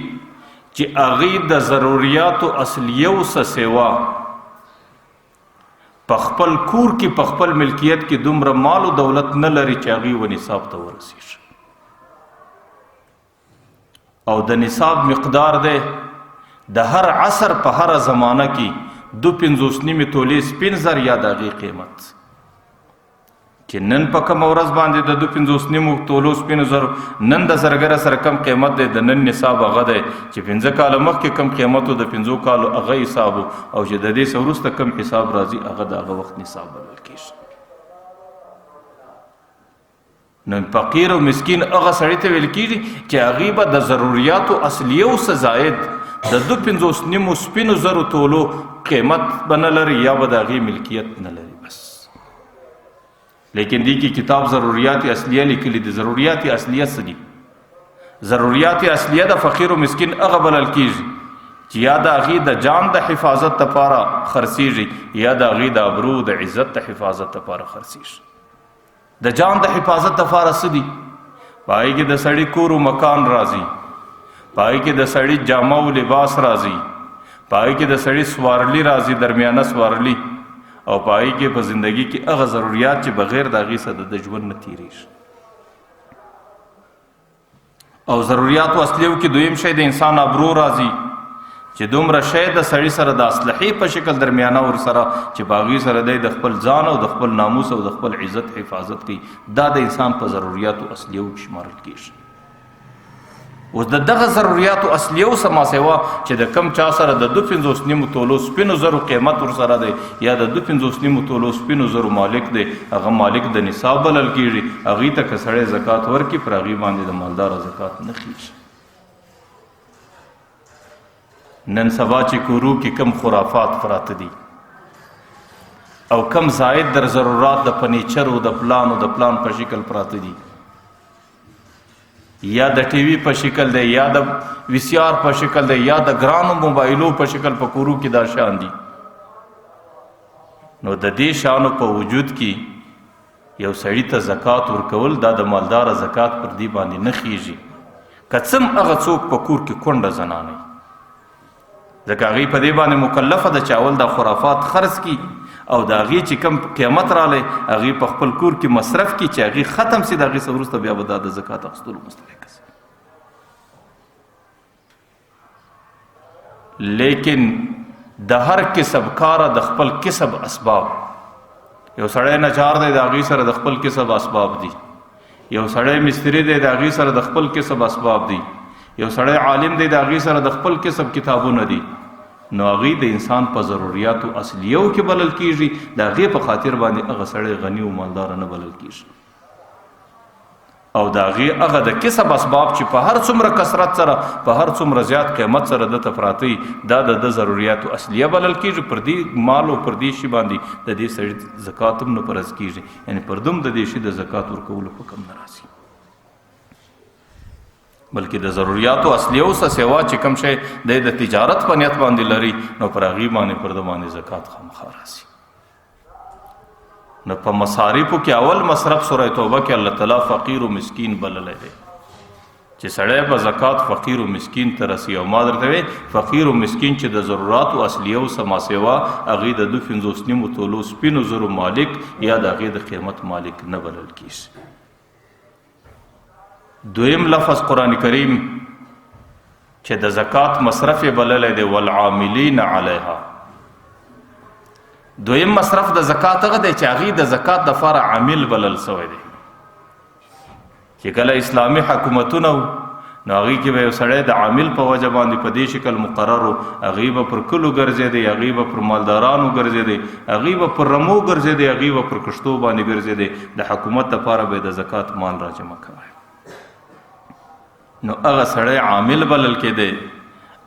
چې هغې د ضروریاتو اصلیو څه سوا په خپل کور کې په خپل ملکیت کې دومره مال او دولت نه لري چې هغې و نصاب ته ورسېږي او د نصاب مقدار دی د هر عصر په هر زمانه کې 2.5 تولې سپین زر یا د هغې قیمت چې نن په کومه ورځ باندې د 2.5 تولو سپینو زرو نن د زرګره سره کم قیمت دی د نن نصاب هغه دی چې 5 کاله مخکې کم قیمت و د 5 کالو هغه حساب او چې د دې څه وروسته کم حساب راځي هغه د هغه وخت نصاب بلل کېږي نو فقیر او مسکین هغه سړي ته ویل کېږي چې هغې به د ضروریاتو اصلیو څه زاید د 2.5 سپینو زرو تولو قیمت به نه لري یا به د هغې ملکیت نه لري بس لیکن دی کی کتاب ضروریات اصلیه لیکلی دي ضروریات اصلیه څه دي ضروریات اصلیه د فقیر او مسکین هغه بلل کېږي چې یا د هغې د جان د حفاظت لپاره خرڅېږي یا د هغې د ابرو د عزت د حفاظت لپاره خرڅېږي د جان د حفاظت لپاره څه دي په هغې کې د سړي کور و مکان راځي په هغې کې د سړي جامه و لباس راځي په هغې کې د سړي سوارلي راځي درمیانه سوارلي او په هغې کې په زندګي کې هغه ضروریات چې بغیر د هغې څخه د ژوند نه تېرېږي او ضروریاتو اصلیو کې دویم شی د انسان ابرو راځي چې دومره شی د سړي سره د اصلحې په شکل درمیانه ورسره چې په هغې سره دی د خپل ځان او د خپل ناموس او د خپل عزت حفاظت کوي دا د انسان په ضروریاتو اصلیو کې شمارل کېږي اوس د دغه ضروریاتو اصلیو سما سوا چې د کم چا سره د 2.5 تولو سپینو زرو قیمت ورسره دی یا د 2.5 تولو سپینو زرو مالک دی هغه مالک د نصاب بلل کېږي هغې ته که سړی زکات ورکړي پر هغې باندې د مالداره زکات نه خېږي نن سبا چې کورو کې کم خرافات پراته دي او کم زائد در ضرورات د فرنیچر او د پلان په شکل پراته دي یا د ټي وي په شکل دی یا د وي سي آر په شکل دی یا د ګرانو موبایلو په شکل په کورو کې دا شان دي نو د دې شانو په وجود کې یو سړي ته زکات ورکول دا د مالداره زکات پر دې باندې نه خېږي که څه هم هغه څوک په کور کې کونډه زنانه ځکه هغې په دې باندې مکلفه ده چې اول دا خرافات خرڅ کړي او د هغې چې کم قیمت رالی هغې په خپل کور کې مصرف کړي چې هغې ختم سي د هغې څه وروسته بیا به دا د زکات اخیستلو مستحق سي لیکن د هر کسب کاره د خپل کسب اسباب یو سړی نجار دی د هغې سره د خپل کسب اسباب دي یو سړی مستري دی د هغې سره د خپل کسب اسباب دي یو سړی عالم دی د هغې سره د خپل کسب کتابونه دي نو هغې د انسان په ضروریاتو اصلیو کې بلل کېږي د هغې په خاطر باندې هغه سړی غني او مالداره نه بلل کېږي او د هغې هغه د کسب اسباب چې په هر څومره کثرت سره په هر څومره زیات قیمت سره دته پراته دا د ضرورتو اصلیه بلل کېږي. پر دې مال او پر دې شي باندې د دې سړي زکات هم نه فرض کېږي، یعنې پر دوم د دې شي د زکات ورکولو حکم نه راځي، بلکې د ضرورتو اصلیو څه سوا چې کوم شی د تجارت په نیت باندې لري نو پر هغې باندې پر ده باندې زکات خامخا راځي. نو په مصارفو کې اول مصرف سوره توبه کې الله تعالی فقیر و مسکین بللی دی چې سړی به زکات فقیر و مسکین ته رسي. او ما درته وی فقیر و مسکین چې د ضروراتو اصلیو سما سوا هغې د 2.5 تولو سپینو زرو مالک یا د هغې د قیمت مالک نه بلل کیږي. دویم لفظ قرآن کریم چې د زکات مصرف بللی دی والعاملین علیها. دویم مصرف د زکات هغه دی چې هغې د زکات دپاره عامل بلل سوی دی. چې کله اسلامي حکومتونه نو هغې کې به یو سړی د عامل په وجه باندې په دې شکل مقرر و، هغې به پر کلو ګرځېدی، هغې به پر مالدارانو ګرځېدی، هغې به پر رمو ګرځېدی، هغې به پر کښتو باندې ګرځېدی. د حکومت دپاره به د زکات مال راجمع کوی. نو هغه سړی عامل بلل کېدی،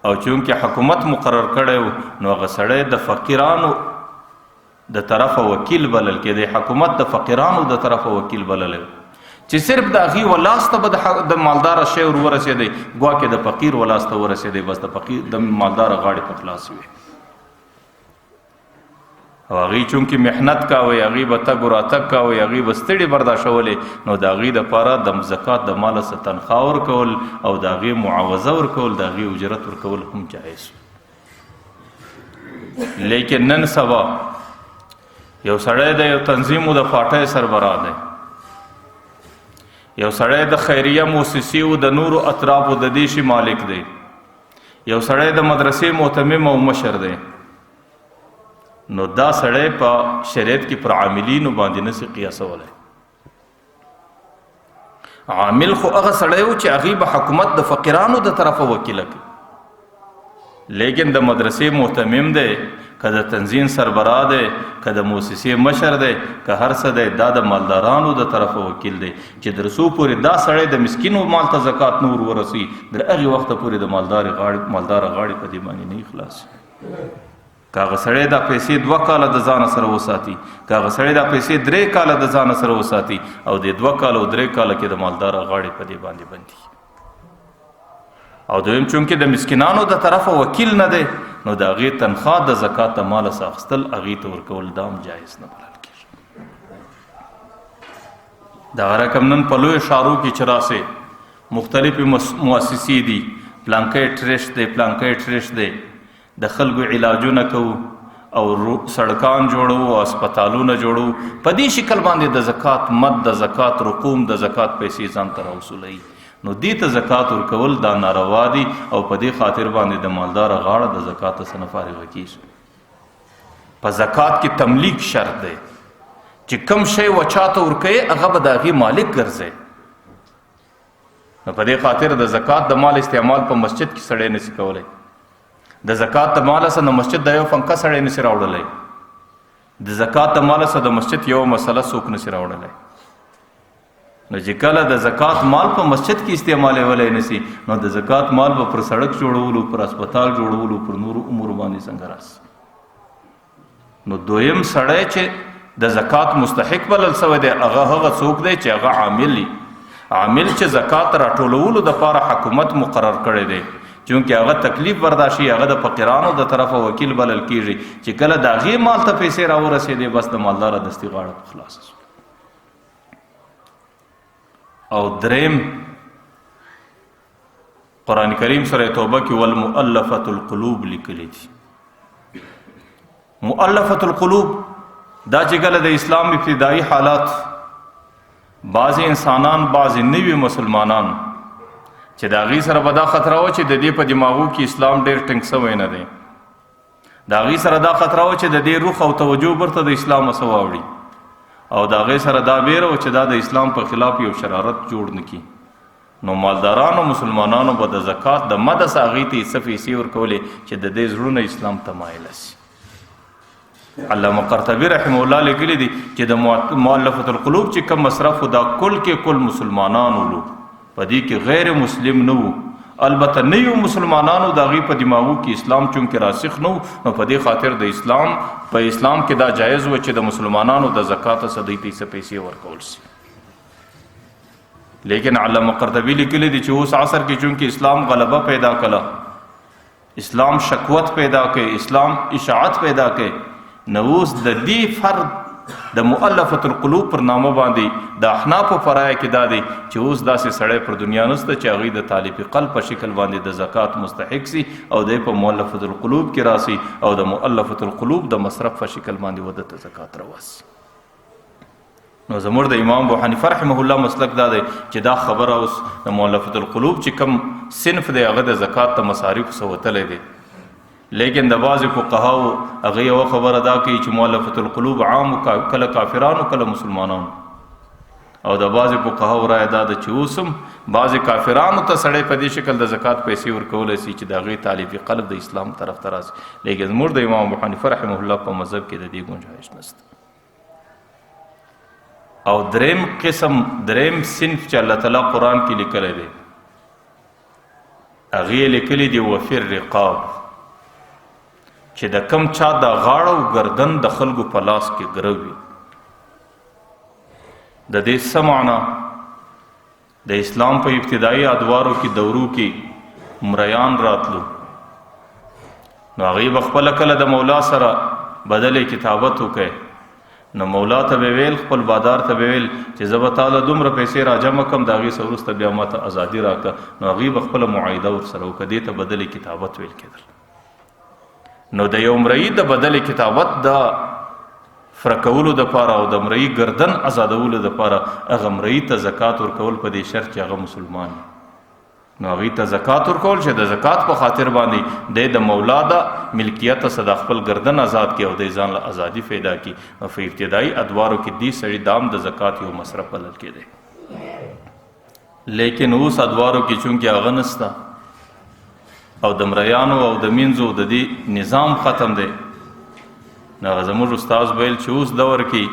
او چونکې حکومت مقرر کړی و نو هغه سړی د فقیرانو د طرفه وکیل بلل کېدی. حکومت د فقیرانو د طرفه وکیل بللی و چې صرف د هغې ولاس ته به د مالداره شی ور ورسېدی، ګواکې د فقیر ولاس ته ورسېدی، بس د مالداره غاړې په خلاص وي. او هغې چونکې محنت کاوی، هغې به تګ و راتګ کاوی، هغې به ستړي برداشتولې، نو د هغې دپاره د زکات د ماله څه تنخواه ورکول او د هغې معاوضه ورکول، د هغې اجرت ورکول هم جایز. لیکن نن سبا یو سړی د یو تنظیمو د پاټۍ سربراہ دی، یو سړی د خیریه موسسیو د نورو اطرافو د دې شي مالک دی، یو سړی د مدرسې معتمم او مشر دی. نو دا سړی په شریعت کې پر عاملینو باندې نسي قیاسولی. عامل خو هغه سړی و چې هغې به حکومت د فقیرانو د طرفه وکیله کوي، لیکن د مدرسې معتمم دی، که د تنظیم سربراہ دی، که د موسسې مشر دی، که هر څه دی، دا د مالدارانو د طرفه وکیل دی چې در څو پورې دا سړی د مسکینو مال ته زکات نور ورسي، در هغې وخته پورې د مالداره غاړې په دې باندې نه خلاصي. که هغه سړی دا پیسې 2 کاله د ځانه سره وساتي، که هغه سړی دا پیسې 3 کاله د ځانه سره وساتي، او د 2 کاله او 3 کاله کې د مالداره غاړې په دې باندې بندي. او دویم چونکې د مسکینانو د طرفه وکیل نه دی، نو د هغې تنخواه د زکات د ماله څخه اخیستل هغې ته ورکول دا هم جایز نه بلل کېږي. دغه رقم نن په لویو ښارو کې چې راسې مختلفې مؤسسې دي، پلانکی ټرسټ دی، پلانکی ټرسټ دی، د خلکو علاجونه کوو او سړکان جوړو او اسپتالونه جوړو، په دې شکل باندې د زکات مد، د زکات رقوم، د زکات پیسې ځان ته راوصولوي. نو دې ته زکات ورکول دا ناروا دي، او په دې خاطر باندې د مالداره غاړه د زکات څخه فارغه کیږي. په زکات کې تملیک شرط دی چې کم شی وچاته ورکوي هغه به د هغې مالک ګرځي. نو په دې خاطر د زکات د مال استعمال په مسجد کې سړی نشي کولی. د زکات د مال سره د مسجد د یو فنکه سړی نشي راوړلی. د زکات د مال سره د مسجد یو مسله څوک نشي راوړلی. نو چې کله د زکات مال په مسجد کې استعمالولی نشي، نو د زکات مال به پر سړک جوړولو، پر اسپتال جوړولو، پر نورو امورو باندې څنګه راسي. نو دویم سړی چې د زکات مستحق بلل سوی دی هغه څوک دی چې هغه عامل وي. عامل چې زکات راټولولو دپاره حکومت مقرر کړی دی، چونکې هغه تکلیف برداشي، هغه د فقیرانو د طرفه وکیل بلل کېږي چې کله د هغې مال ته پیسې راورسېدې بس د مالداره دستي غاړه په خلاصه شوه. او دریم قرآن کریم سوره توبه کې والمؤلفة القلوب لیکلی دي. مؤلفة القلوب دا چې کله د اسلام ابتدایي حالات بعضې انسانان، بعضې نوي مسلمانان چې د هغې سره به دا خطره وه چې د دې په دماغو کې اسلام ډېر ټینګ سوی نه دی، د هغې سره دا خطره وه چې د دې رخ او توجه برته د اسلام څه واوړي، او د هغې سره دا بیره وه چې دا د اسلام په خلاف یو شرارت جوړ نه کړي. نو مالدارانو مسلمانانو به د زکات د مده څخه هغې ته څه پیسې ورکولې چې د دې زړونه اسلام ته مایله شي. علامه قرطبي رحمه الله لیکلی دی چې د مؤلفه القلوب چې کم مصرف دا کل کې کل مسلمانانو لو پدې کې غیر مسلم نه وو البته نه یو مسلمانانو د غي په دماغو کې اسلام چونکه راسخ نو په دې خاطر د اسلام کې دا جایز و چې د مسلمانانو د زکات صدیتی څخه پیسې ورکول شي لیکن علامه قرطبي لیکلی دی چې اوس عصر کې چونکه اسلام غلبه پیدا کړه اسلام شکوت پیدا کړي اسلام اشاعت پیدا کړي نووس د دې فرد د مؤلفه القلوب پر نامه باندې د احناف فرای کې دا دی چې اوس داسې سړی پر دنیا نشته چې هغه د طالب قلب په شکل باندې د زکات مستحق سي او د په مؤلفه القلوب کې راسي او د مؤلفه القلوب د مصرف په شکل باندې ودته زکات راوس نو زموږ د امام ابو حنیفه رحمه الله مسلک دا دی چې دا خبره اوس د مؤلفه القلوب چې کم صنف دی هغه د زکات ته مصارف سوتلې دی لیکن د بعض فقهاو هغه یو خبره دا کوي چې مؤلفه القلوب عام کله کافرانو کله مسلمانانو او د بعض فقهاو رائے دا چې اوسم بعض کافرانو ته سړی په دې شکل د زکات پیسې ورکول شي چې د هغه طالب قلب د اسلام طرف ته راشي لیکن زموږ د امام ابو حنیفه رحمه الله په مذهب کې د دې گنجائش نشته او دریم صنف چې الله تعالی قرآن کې لیکلی دی هغې لیکلی دی وفر رقاب چې د کم چا د غاړه او گردن د خلکو په لاس کې ګرو وي د دې څه معنا د اسلام په ابتدایي ادوارو کې دورو کې مریان راتلو نو هغې به خپله کله د مولا سره بدلې کتابت وکړي نو مولا ته به ویل خپل بادار ته به ویل چې زه به تاله دومره پیسې راجمع کړم د هغې څه وروسته بیا ماته ازادي راکړه نو هغې به خپله معاهده ورسره وکړه دې ته بدلې کتابت ویل کېدل نو د یو مرئی د بدلې کتابت د فرکولو دپاره او د مرئی گردن ازادولو دپاره هغه مرئی ته زکات ورکول په دې شرط چې هغه مسلمان نو هغې ته زکات ورکول چې د زکات په خاطر باندې د مولا د ملکیت څخه د خپل گردن آزاد کړي او د ځان له ازادي پیدا کړي نو په ابتدایي ادوارو کې دې سړي دام د زکات یو مصرف بلل کېدی لیکن اوس ادوارو کې چونکې هغه نشته او د مریانو او د مینځو د دې نظام ختم دی نو زموږ استاد ویل چې اوس دور کې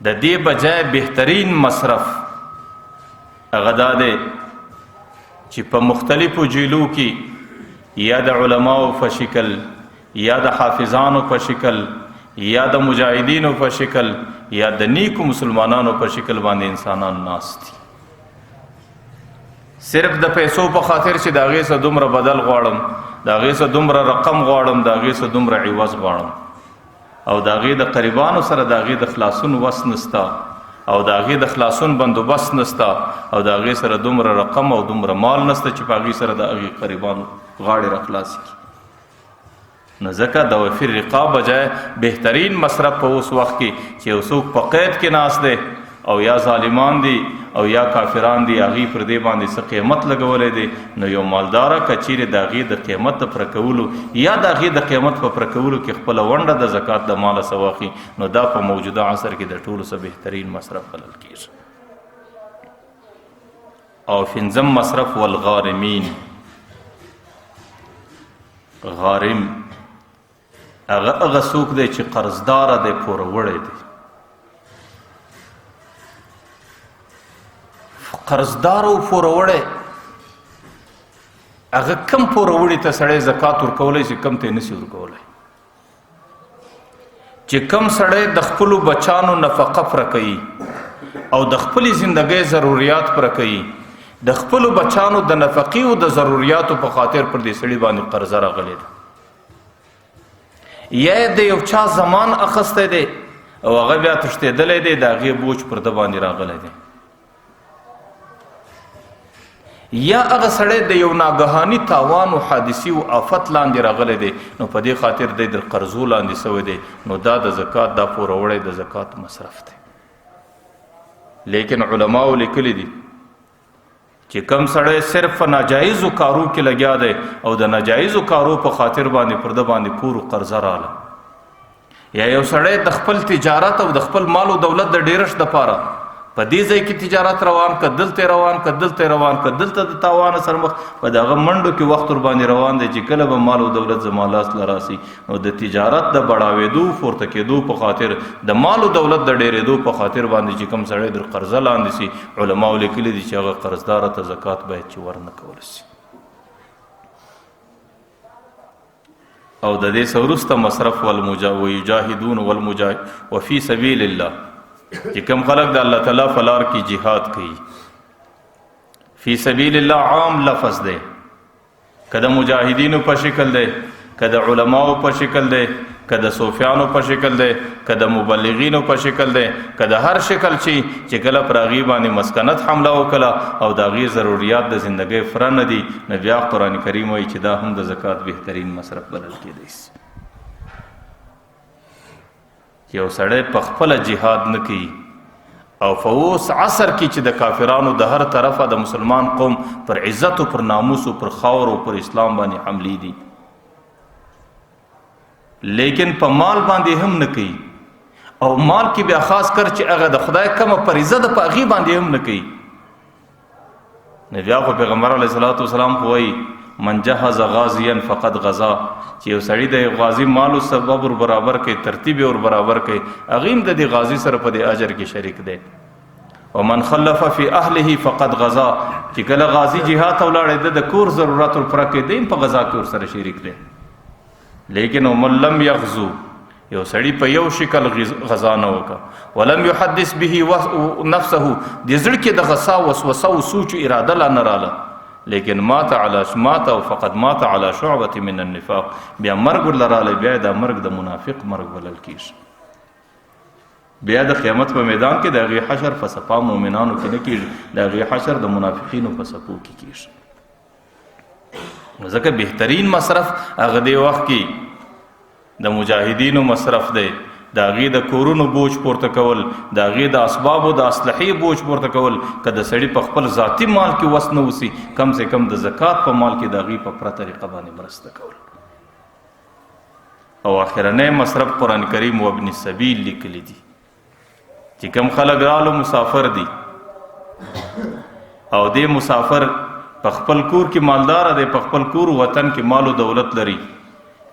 د دې بجای بهترین مصرف هغه دا دی چې په مختلفو جیلو کې یا د علماو په شکل یا د حافظانو په شکل یا د مجاهدینو په شکل یا د نیکو مسلمانانو په شکل باندې انسانان ناست دي صرف د پیسو په خاطر چې د هغې څه دومره بدل غواړم د هغې څه دومره رقم غواړم د هغې څه دومره عوض غواړم او د هغې د قریبانو سره د هغې د خلاصون وس نسته او د هغې د خلاصون بندوبست نسته او د هغې سره دومره رقم او دومره مال نسته چې په هغې سره د هغې قریبانو غاړې راخلاص کړي نو ځکه د وفر رقاب بجای بهترین مصرف په اوس وخت کې چې یو څوک په قید کې ناست دی او یا ظالمان دي او یا کافران دي هغې پر دې باندې څه قیمت لګولی دی نو یو مالداره که چیرې د هغې د قیمت د پوره کولو یا د هغې د قیمت په پوره کولو کې خپله ونډه د زکات د ماله څه واخلي نو دا په موجوده عصر کې د ټولو څه بهترین مصرف بلل کېږي او پنځم مصرف والغارمین غارم هغه څوک دی چې قرضداره دی پوره وړی دی قرضدار او پوروړی هغه کم پوروړي ته سړی زکات ورکولی شي کم ته یې نشي ورکولی چې کم سړی د خپلو بچانو نفقه پوره کوي او د خپلې زندګۍ ضروریات پوره کوي د خپلو بچانو د نفقې او د ضروریاتو په خاطر پر دې سړي باندې قرضه راغلی ده یا د یو چا زمان اخیستی دی او هغه بیا تښتېدلی دی د هغې بوج پر ده باندې راغلی دی یا هغه سړی د یو ناګهاني تاوان او حادثي او آفت لاندې راغلی دی نو په دې خاطر دی د قرضو لاندې سوی دی نو دا د زکات دا پوروړی د زکات مصرف دی لیکن علماو لیکلی دي چې کم سړی صرف ناجایزو کارو کې لګیا دی او د ناجایزو کارو په خاطر باندې پر ده باندې پورو قرضه راله یا یو سړی د خپل تجارت او د خپل مال او دولت د ډیرښت دپاره په دې ځای کې تجارت روان که دلته روان که دلته روان که دلته د تاوان سره مخ په دغه منډو کې وخت ور باندې روان دی چې کله به مال او دولت زما لاس له راسي نو د تجارت د بړاوېدو پورته کېدو په خاطر د مال او دولت د ډېرېدو په خاطر باندې چې کوم سړی در قرضه لاندې سي علماو لیکلي دي چې هغه قرضدار ته زکات باید چې ورنه کول سي او د دې سورسته مصرف ویجاهدون وفي سبیل الله چې کوم خلق د الله تعالی فلار کې جهاد کوي فی سبیل الله عام لفظ دی کده مجاهدینو په شکل دی کده علماو په شکل دی کده صوفیانو په شکل دی کده مبلغینو په شکل دی کده هر شکل چې کله پر هغې باندې مسکنت حمله وکړه او د هغې ضروریات د زندګۍ فره نه دي نو بیا قرآن کریم وایي چې دا هم د زکات بهترین مصرف بلل کېدی شي یو سړی په خپله جهاد نه کوي او په اوس عصر کې چې د کافرانو د هر طرفه د مسلمان قوم پر عزت او پر ناموس او پر خاور او پر اسلام باندې حملې دي لیکن په مال باندې هم نه کوي او مال کې بیا خاص کر چې هغه د خدای کومه فریضه ده په هغې باندې هم نه کوي نو بیا خو پیغمبر علیه الصلاة والسلام خو وایي من جهز غازیا فقد غزا چې یو سړی د غازی مالو سبب ور برابر کوي ترتیب ور برابر کوي هغه هم د دې غازی سره په دې اجر کې شریک دی ومن خلف فی اهله فقد غزا چې کله غازی جهاد ته ولاړ د کور ضرورت ور پر کې دیم په غزا کې ور سره شریک دی لیکن ومن لم یغزو یو سړی په یو شکل غزا نه وکړه ولم یحدث به نفسه د زړه کې د غصا وسوسه او سوچ اراده لا نه رااله لیکن مات او فقد مات على شعبة من النفاق بیا مرګ لراله بیا د مرګ د منافق مرګ ولل کیږي بیا د قیامت په میدان کې د غي حشر فصفا مؤمنانو کې نه کیږي د غي حشر د منافقینو په صفو کې کیږي ځکه بهترین مصرف هغه دی وخت کې د مجاهدینو مصرف دی د هغې د کورونو بوج پورته کول د هغې د اسبابو د اصلحې بوج پورته کول که د سړي په خپل ذاتي مال کې وس نه وسي کم سے کم د زکات په مال کې د هغې په پوره طریقه باندې مرسته کول او آخرنی مصرف قرآن کریم و ابن السبیل لیکلی دي چې کم خلک رالو مسافر دي او دې مسافر په خپل کور کې مالدار دی په خپل کور وطن کې مال او دولت لري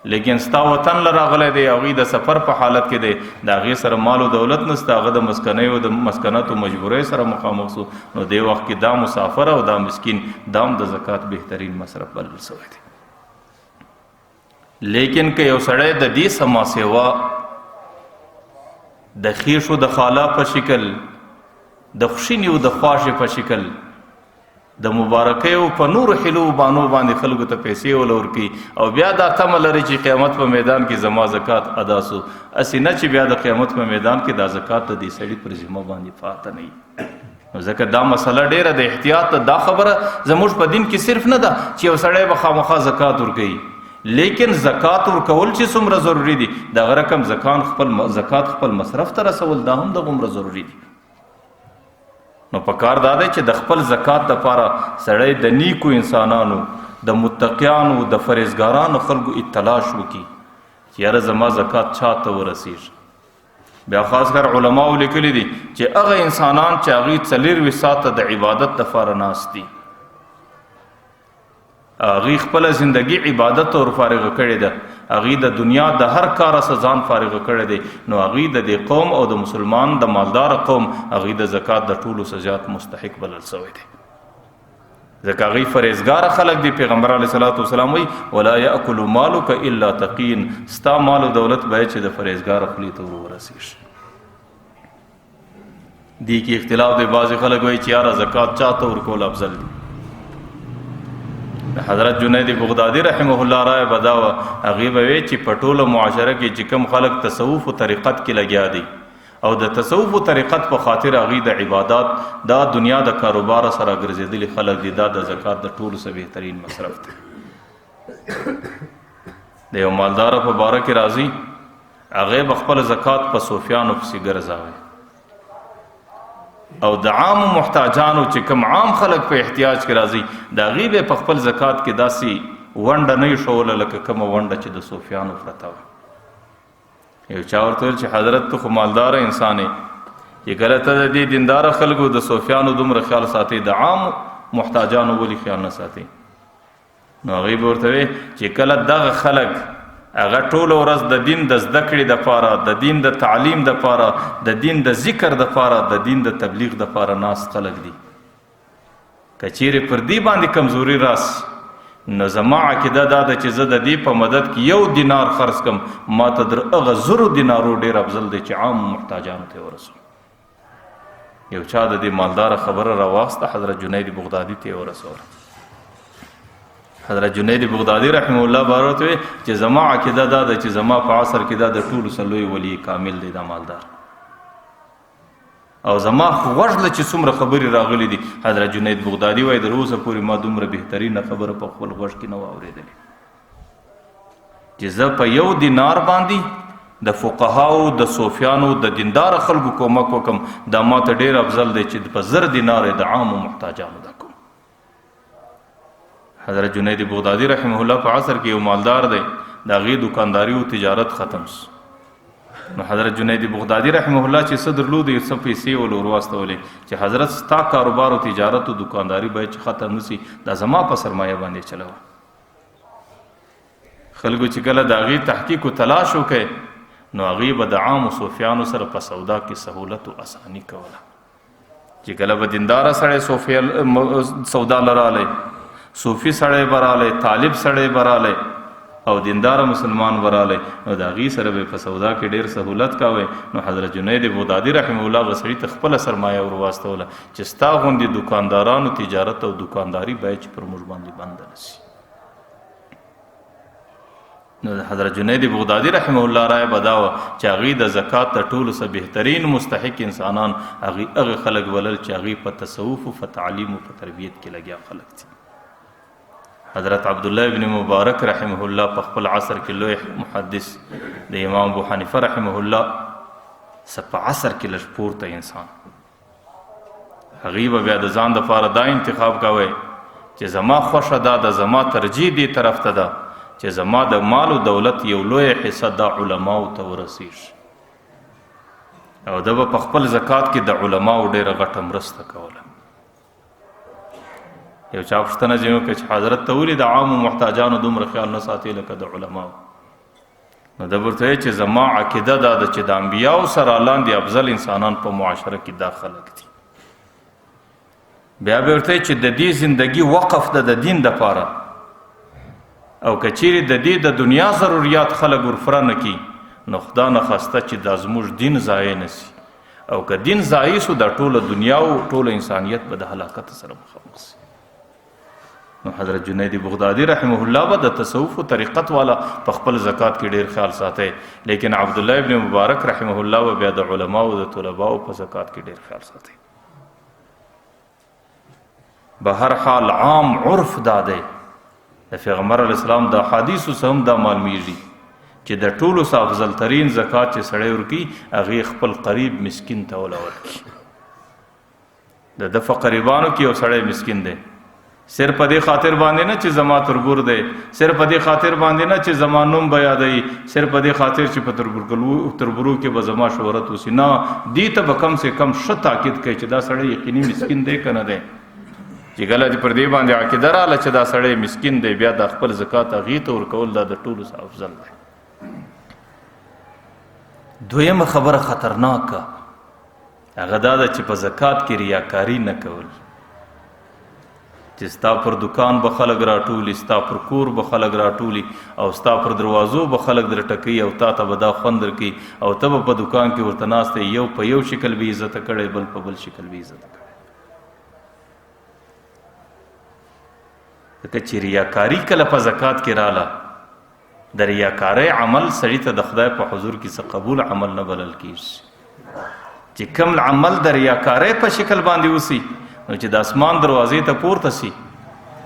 لیکن ستا وطن لراغلی دی هغې د سفر په حالت کې دی د هغې سره مال او دولت نسته هغه د مسکنیو د مسکنتو مجبورۍ سره مخامخ سو نو دې وخت کې دا مسافر او دا مسکین دا هم د زکات بهترین مصرف بلل شوی دی لیکن که یو سړی د دې سما سیوا د خیشو د خالا په شکل د خوشینې او د خواشې په شکل د مبارکۍ او په نورو حلو بانو باندې خلکو ته پیسې ولور کی او بیا دا تمه لري چې قیامت په میدان کې زما زکات ادا سو اسې نه چې بیا د قیامت په میدان کې دا زکات د دې سړي پر ذمه باندې فاته نه نو ځکه دا مسله ډیره د احتیاط دا خبره زموږ په دین کې صرف نه ده چې یو سړی به خامخا زکات ورکوي لیکن زکات ورکول چې څومره ضروری دي دغه رقم زکات خپل مصرف ته رسول دا هم دغومره ضروری دي نو پکار دا دی چې د خپل زکات لپاره سړی د نیکو انسانانو د متقیانو د فرهیزګارانو خلکو اطلاع وکړي چې یاره زما زکات چا ته ورسیږي بیا خاص کر علماو لیکلی دي چې هغه انسانان چې هغوی 24 ساعته د عبادت لپاره ناست دي هغوی خپله زندگی عبادت ور فارغه کړې ده هغوی د دنیا د هر کار څخه ځان فارغه کړی دی نو هغوی د دې قوم او د مسلمان د مالدار قوم هغوی د زکات د ټولو څه زیات مستحق بلل شوی دی ځکه هغوی فرهیزګاره خلک دي پیغمبر علیه صلات وسلام وایي ولا یأکل مالک الا تقین ستا مال و دولت باید چې د فرهیزګاره خولې ته ورسیږي دې کې اختلاف دی بعضې خلک وایي چې یاره زکات چا ته ورکول افضل دي حضرت جنید بغدادي رحمه الله رائے بداوه هغې به وی چې په ټوله معاشره کې چې کوم خلک تصوف و طریقت کې لګیا دي او د تصوف و طریقت په خاطر هغوی د عبادات دا دنیا د کاروبار سره ګرځېدلي خلک دي دا د زکات د ټولو څه بهترین مصرف دی د یو مالدار په باره کې راځي هغې به خپل زکات په صوفیانو پسې ګرځاوی او د عام محتاجانو چې کوم عام خلک په احتیاج کې راځي د هغې به په خپل زکات کې داسې ونډه نه ښووله لکه کومه ونډه چې د صوفیانو پرته وه یو چا ورته ویل چې حضرت تو خو مالداره انسان یې چې کله ته د دې دینداره خلکو د صوفیانو دومره خیال ساتي د عام محتاجانو ولې خیال نه ساتي؟ نو هغوی به ورته وی چې کله دغه خلک هغه ټوله ورځ د دین د زده کړې دپاره، د دین د تعلیم دپاره، د دین د ذکر دپاره، د دین د تبلیغ دپاره ناست خلک دي، که چیرې پر دې باندې کمزوري راسي نو زما عقیده دا ده چې زه د دې په مدد کې 1 دینار خرڅ کم، ما ته در هغه 1000 دینارو ډېر افضل دی چې عام محتاجانو ته ورسوم. یو چا د دې مالداره خبره راواخسته، حضرت جنید بغدادي ته یې ورسوله. حضرت جنید بغدادي رحمه الله بارته وی چې زما عقیده دا ده چې زما په عصر کې دا د ټولو سلوی ولی کامل دی دا مالدار، او زما غوږ چې څومره خبرې راغلي دي حضرت جنید بغدادي وایي تر اوسه پورې ما دومره بهترینه خبره په خپل غوږ کې نه وه اورېدلې چې زه په 1 دینار باندې د فقهاو د صوفیانو د دیندار خلکو کومک وکم، دا ما ته ډېر افضل دی چې په 1000 دینار د عامو محتاجانو دا کوم. حضرت جنید بغدادي رحمه الله په عصر کې یو مالدار دی، د هغې دکانداري او تجارت ختم سو. نو حضرت جنید بغدادي رحمه الله چې څه درلود یو څه پیسې ول ورواستولې چې حضرت ستا کاروبار او تجارت او دکانداري باید چې ختم نسی، دا زما په سرمایه باندې چلوه. خلکو چې کله د هغې تحقیق و تلاش وکړي نو هغې به د عامو صوفیانو سره په سودا کې سهولت و اساني کوله. چې کله به دینداره سړی سودا لرالی، صوفي سړی برالی، طالب سړی برالی او دیندار مسلمان برالی، نو د هغې سره به په سودا کې ډېر سهولت کوئ. نو حضرت جنید بغدادي رحمه الله به سړي ته خپله سرمایه ورواستوله چې ستا غوندې دکاندارانو تجارت او دکانداري باید چې پر موږ باندې بنده نه شي. نو حضرت جنید بغدادي رحمه الله رای به دا وه چې هغې د زکات د ټولو څه بهترین مستحق انسانان هغه خلک بلل چې هغې په تصوف و په تعلیم و په تربیت کې لګیا خلک دي. حضرت عبدالله ابن مبارک رحمه الله په خپل عصر کې لوی محدث د امام ابو حنیفه رحمه الله په عصر کې لږ پورته انسان، هغې به بیا د ځان دپاره دا انتخاب کوی چې زما خوښه دا د زما ترجیح دې طرف ته ده چې زما د مال و دولت یو لویه حصه دا علماو ته ورسیږي، او ده به په خپل زکات کې د علماو ډېره غټه مرسته کوله. یو چا پوښتنه ځینې وکړه چې حضرت ته ولې د عامو محتاجانو دومره خیال نه ساتي لکه د علماو؟ نو ده ورته وایي چې زما عقیده دا ده چې د انبیاو سره لاندې افضل انسانان په معاشره کې دا خلک دي. بیا به ورته وایي چې د دې زندگی وقف ده د دین دپاره، او که چیرې د دې د دنیا ضروریات خلک ورفره نه کي نو خدا نخواسته چې دا زموږ دین ضایع نه سي، او که دین ضایع سو دا ټوله دنیا او ټوله انسانیت به د هلاکت سره مخامخ سي. نو حضرت جنید بغدادي رحمه الله به د تصوف و طریقت والا په خپل زکات کې ډېر خیال ساتي، لیکن عبدالله ابن مبارک رحمه الله به بیا د علماو د طلباو په زکات کې ډېر خیال ساتي. به هر حال عام عرف دا دی د پیغمبر علیه السلام د حدیثو څخه هم دا معلومیږي چې د ټولو څخه افضل ترین زکات چې سړی ورکوي هغې خپل قریب مسکین ته وله ورکړي. د ده په قریبانو کې یو سړی مسکین دی، صرف په دې خاطر باندې نه چې زما تربور دی، صرف په دې خاطر باندې نه چې زما نوم به یادوي، صرف په دې خاطر چې په تربورو کې به زما شهرت وسي، نه، دې ته به کم سے کم ښه تاکید کوي چې دا سړی یقیني مسکین دی که نه دی. چې کله چې پر دې باندې عقیده راغله چې دا سړی مسکین دی، بیا د خپل زکات هغې ته ورکول دا د ټولو څخه افضل دی. دویمه خبره خطرناکه هغه دا ده چې په زکات کې ریاکاري نه کول، چې ستا پر دکان به خلک راټولي، ستا پر کور به خلک راټولي، او ستا پر دروازو به خلک در ټکوي، او تا ته به دا خوند درکوي، او ته به په دکان کې ورته ناست یو په یو شکل به عزته کړی، بل په بل شکل به عزته کړی. ځکه چې ریاکاري کله په زکات کې راله، د ریاکارۍ عمل سړي ته د خدای په حضور کې څه قبول عمل نه بلل کېږي. چې کوم عمل د ریاکارۍ په شکل باندې وسي نو چې د اسمان دروازې ته پورته سي،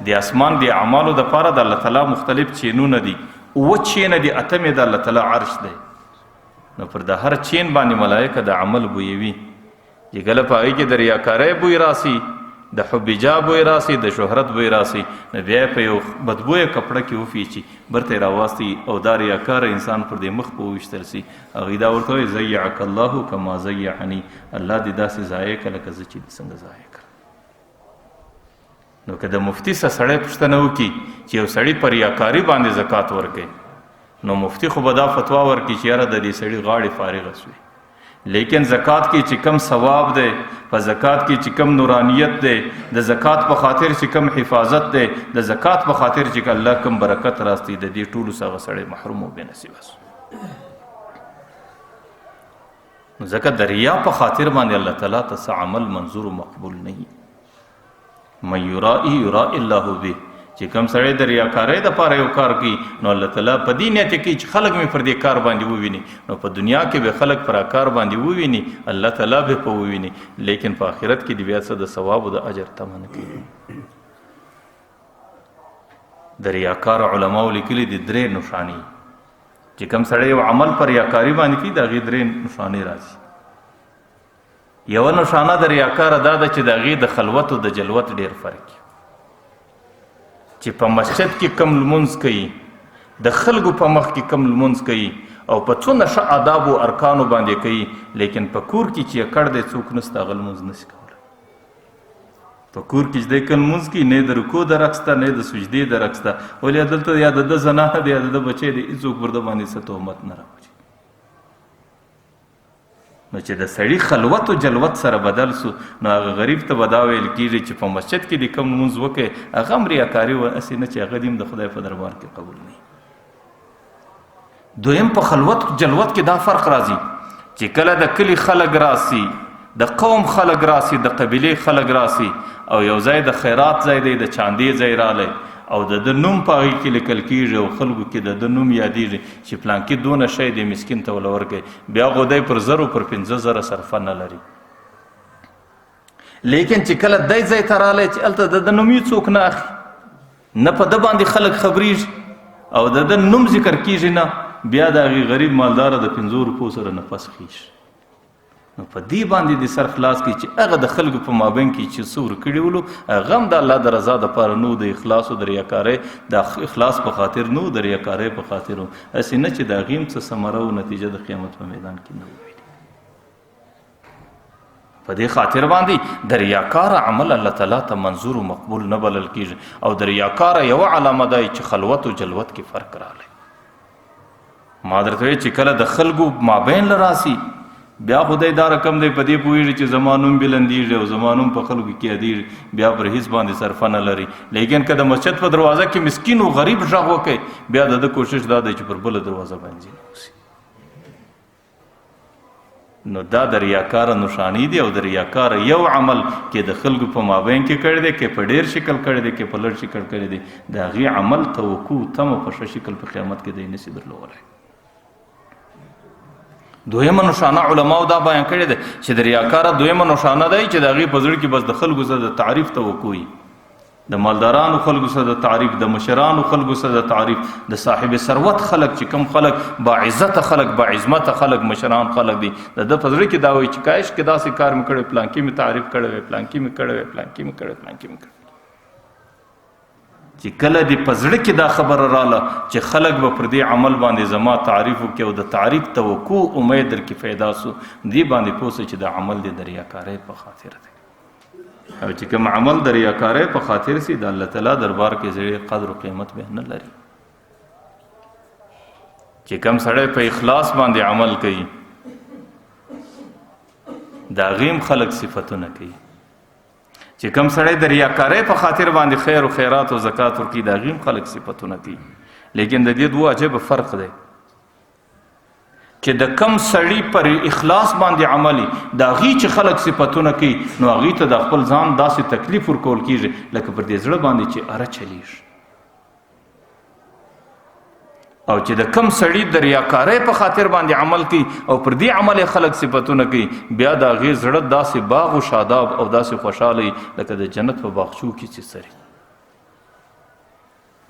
د اسمان د اعمالو دپاره د الله تعالی مختلف چینونه دي، 9 چینه دي، 8 د الله تعالی عرش دی. نو پر د هر چین باندې ملایکه د عمل بویوي، چې کله په هغې کې د ریاکارۍ بوی راسي د حب جاه بوی راسي، د شهرت بوی راسي، نو بیا په یو بدبویه کپړه کې وفیچي برته راواستي او دا ریاکاره انسان پر دې مخ په وویشتل سي. هغوی دا ورته وایي ضیعک الله کما ضیعنی، الله دې داسې ضایع کړه لکه زه چې دې څنګه ضایع کړم. نو که د مفتي څخه سړی پوښتنه وکړي چې یو سړي په ریاکاري باندې زکات ورکوي، نو مفتی خو به دا فتوا ورکړي چې یاره د دې سړي غاړې فارغه شوې. لیکن زکات کې چې کم ثواب دی، په زکات کې چې کم نورانیت دی، د زکات په خاطر چې کم حفاظت دی، د زکات په خاطر چې الله کم برکت راستی، د دې ټولو څخه سړی محروم او بې نصیبه شو. نو ځکه د ریا په خاطر باندې الله تعالی ته څه عمل منظور و مقبول نه وي. من یرائی یرائی الله به، چې کم سړی د ریاکارۍ دپاره یو کار کوي، نو الله تعالی په دې نیت کوي چې خلک مې پر دې کار باندې وویني، نو په دنیا کې به خلک پر کار باندې وویني، الله تعالی به په وویني، لیکن په آخرت کې د بیا څه د ثواب او د اجر تمه نه کوي. د ریاکار علماو لیکلي دي 3 نښانې چې کم سړی یو عمل پر ریاکاري باندې کوي، د هغې 3 نښانې راځي. یوه نښانه د ریاکاره دا ده چې د هغې د خلوت او د جلوت ډېر فرق وي، چې په مسجد کې کم لمونځ کوي، د خلکو په مخ کې کم لمونځ کوي او په څونه ښه آداب او ارکانو باندې کوي، لیکن په کور کې چې یې کړ دی څوک نسته هغه لمونځ نشي کولی. په کور کې چې دی که لمونځ کوي، نه د رکو درک شته، نه د سجدې درک شته، ولې دلته یا د ده زنانه دی یا د ده بچی دی، هېڅوک پر ده باندې څه تهمت نه راوړي. نو چې د سړي خلوت او جلوت سره بدل سو، نو هغه غریب ته به دا ویل کېږي چې په مسجد کې دې کوم لمونځ وکړې، هغه هم ریاکاري وه، هسې نه چې هغه دې هم د خدای په دربار کې قبول نه وي. دویم په خلوت او جلوت کې دا فرق راځي چې کله د کلي خلک راسي، د قوم خلک راسي، د قبیلې خلک راسي، او یو ځای د خیرات ځای دی، د چاندې ځای رالی، او د ده نوم په هغې کې لیکل کېږي او خلکو کې د ده نوم یادېږي چې پلانکي دونه شی دی مسکین ته وله ورکوي، بیا خو دی پر 1000 پر 15,000 صرفه نه لري. لیکن چې کله دی ځای ته رالی چې هلته د ده نوم یې څوک نه اخلي، نه په ده باندې خلک خبرېږي او د ده نوم ذکر کېږي نه، بیا د هغې غریب مالداره د 50 روپو سره نفس خېږي. نو په دې باندې د سر خلاص کړي چې هغه د خلکو په مابین کې چې څه ورکړي ولو، هغه هم د الله د رضا دپاره نو، د اخلاص او د ریاکارۍ د اخلاص په خاطر نو، د ریاکارۍ په خاطر و، هسې نه چې د هغې هم څه ثمره او نتیجه د قیامت په میدان کې نه وویني. په دې خاطر باندې د ریاکاره عمل الله تعالی ته منظور و مقبول نه بلل کېږي. او د ریاکاره یوه علامه دا چې خلوت او جلوت کې فرق راغلی. ما درته وایي چې کله د خلکو مابین له راسي، بیا خدای دا رقم دی په دې پوهېږي چې زما نوم بلندېږي او زما نوم په خلکو کې یادېږي، بیا پر هېڅ باندې صرفه نه لري. لیکن که د مسجد په دروازه کې مسکین او غریب غږ وکړي، بیا د ده کوشش دا دی چې پر بله دروازه باندې ځینې اوسي. نو دا د ریاکاره نښانې دي، او د ریاکاره یو عمل کې د خلکو په مابین کې کړی دی، کې په ډېر شکل کړی دی، کې په لږ شکل کړی دی، د هغې عمل توقع تمه په ښه شکل په قیامت کې دی نشي درلولی. دویمه نښانه علماو دا بیان کړې ده چې د ریاکاره دویمه نښانه دی چې د هغې په زړه کې بس د خلکو سره د تعریف توقع وي، د مالدارانو خلکو سره د تعریف، د مشرانو خلکو سره د تعریف، د صاحب ثروت خلک چې کم خلک باعزته خلک، باعظمته خلک، مشران خلک دي، د ده په زړه کې دا وایي چې کاش کې داسې کار مې کړی، پلانکي مې تعریف کړی وی، پلانکي مې کړی وی، پلانکي مې کړی، پلانکي مې کړی. چې کله دې په زړه کې دا خبره راله چې خلک به پر دې عمل باندې زما تعریف وکړي او د تعریف توقع امید در کې پیدا سو، دې باندې پوه سه چې دا عمل دې د ریاکارۍ په خاطر دی. او چې کوم عمل د ریاکارۍ په خاطر سي، د الله تعالی دربار کې زړې قدر او قیمت به نه لري. چې کوم سړی په اخلاص باندې عمل کوي، د هغې هم خلک صفتونه کوي. چې کم سړی د ریاکارۍ په خاطر باندې خیر او خیرات او زکات ورکوي، د هغې هم خلک صفتونه کوي. لیکن د دې دوه عجیبه فرق دی چې د کم سړي پر اخلاص باندې عملي، د هغې چې خلک صفتونه کوي، نو هغې ته د خپل ځان داسې تکلیف ورکول کېږي لکه پر دې زړه باندې چې اره چلیږي. او چې د کم سړي د ریاکارۍ په خاطر باندې عمل کوي او پر دې عمل خلک صفتونه کوي، بیا د هغې زړه داسې باغ و شاداب او داسې خوشحاله لکه د جنت په باغچو کې چې سري.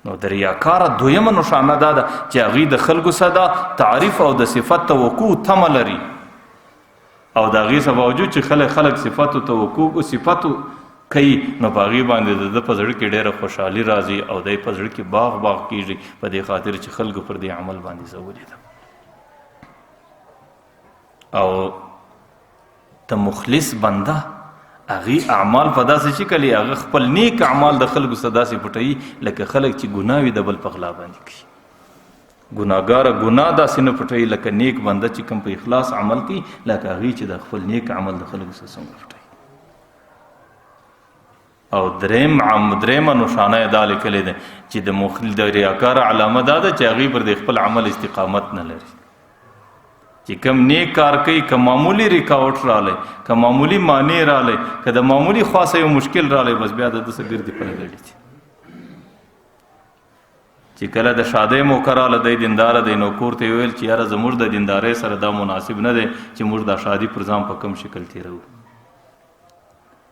نو د ریاکاره دویمه نښانه دا ده چې هغې د خلکو سره تعریف او د صفت توقع تمه لري، او د هغې څخه باوجود چې خلک صفت او توقع او صفت کوي نو په هغې باندې د ده په زړه کې ډېره خوشحالي راځي او دی په زړه کې باغ کېږي په دې خاطر چې خلکو پر دې عمل باندې زه ولیدم. او ته مخلص بنده هغې اعمال په داسې شکل یې هغه خپل نیک اعمال د خلکو څخه داسې پټوي لکه خلک چې ګناه وي د بل په غلا باندې کوي. ګناهګاره ګناه داسې نه پټوي لکه نیک بنده چې کوم په اخلاص عمل کوي لکه هغې چې د خپل نیک عمل د خلکو څخه څنګه پټوي. او درېمه نښانه یې دا لیکلې ده چې د ریاکار علامه دا ده چې هغې پر د خپل عمل استقامت نه لري. چې کم نیک کار کوي که معمولی رکاوټ رالی که معمولی معنی رالی که د معمولی خاصه یو مشکل رالی بس بیا د ده څه ګردې په لګړي دي. چې کله د شادۍ موقع راله دی دینداره دی نو کور ته یې ویل چې یاره زموږ د دیندارۍ سره دا مناسب نه دی چې موږ دا شادي پر ځان په کم شکل تېروو.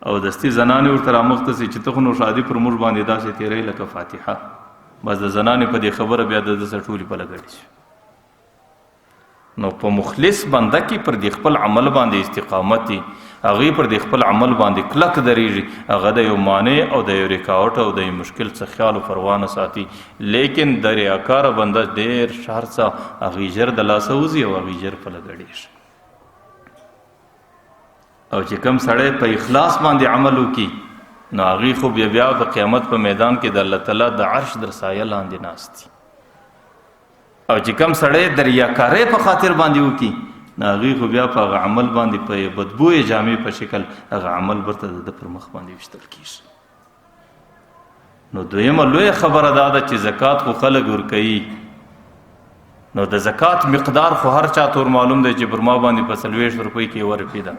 او دستي زنانې ورته رامخته سي چې ته خو نو شادي پر موږ باندې داسې تېروي لکه فاتحه. بس د زنانې په دې خبره بیا د ده سره ټولې په لګړي شي. نو په مخلص بنده کې پر دې خپل عمل باندې استقامت دی، هغې پر دې خپل عمل باندې کلک درېږي، هغه د یو مانع او د یو رکاوټ او د یو مشکل څخه خیال او پروا نه ساتي. لیکن د ریاکاره بنده ډېر شهر څه هغې ژر د لاسه وځي او هغې ژر په لګړېږي. او چې کوم سړی په اخلاص باندې عمل وکړي نو هغې خو بیا د قیامت په میدان کې د الله تعالی د عرش در سایه لاندې ناست دي. او چې کوم سړی د ریاکارۍ په خاطر باندې وکړي نو هغې خو بیا په هغه عمل باندې په بدبویې جامې په شکل هغه عمل برته د ده پر مخ باندې ویشتل کېږي. نو دویمه لویه خبره دا ده چې زکات خو خلک ورکوي، نو د زکات مقدار خو هر چا تور معلوم دی چې پر ما باندې په 40 روپۍ کې 1 روپۍ ده.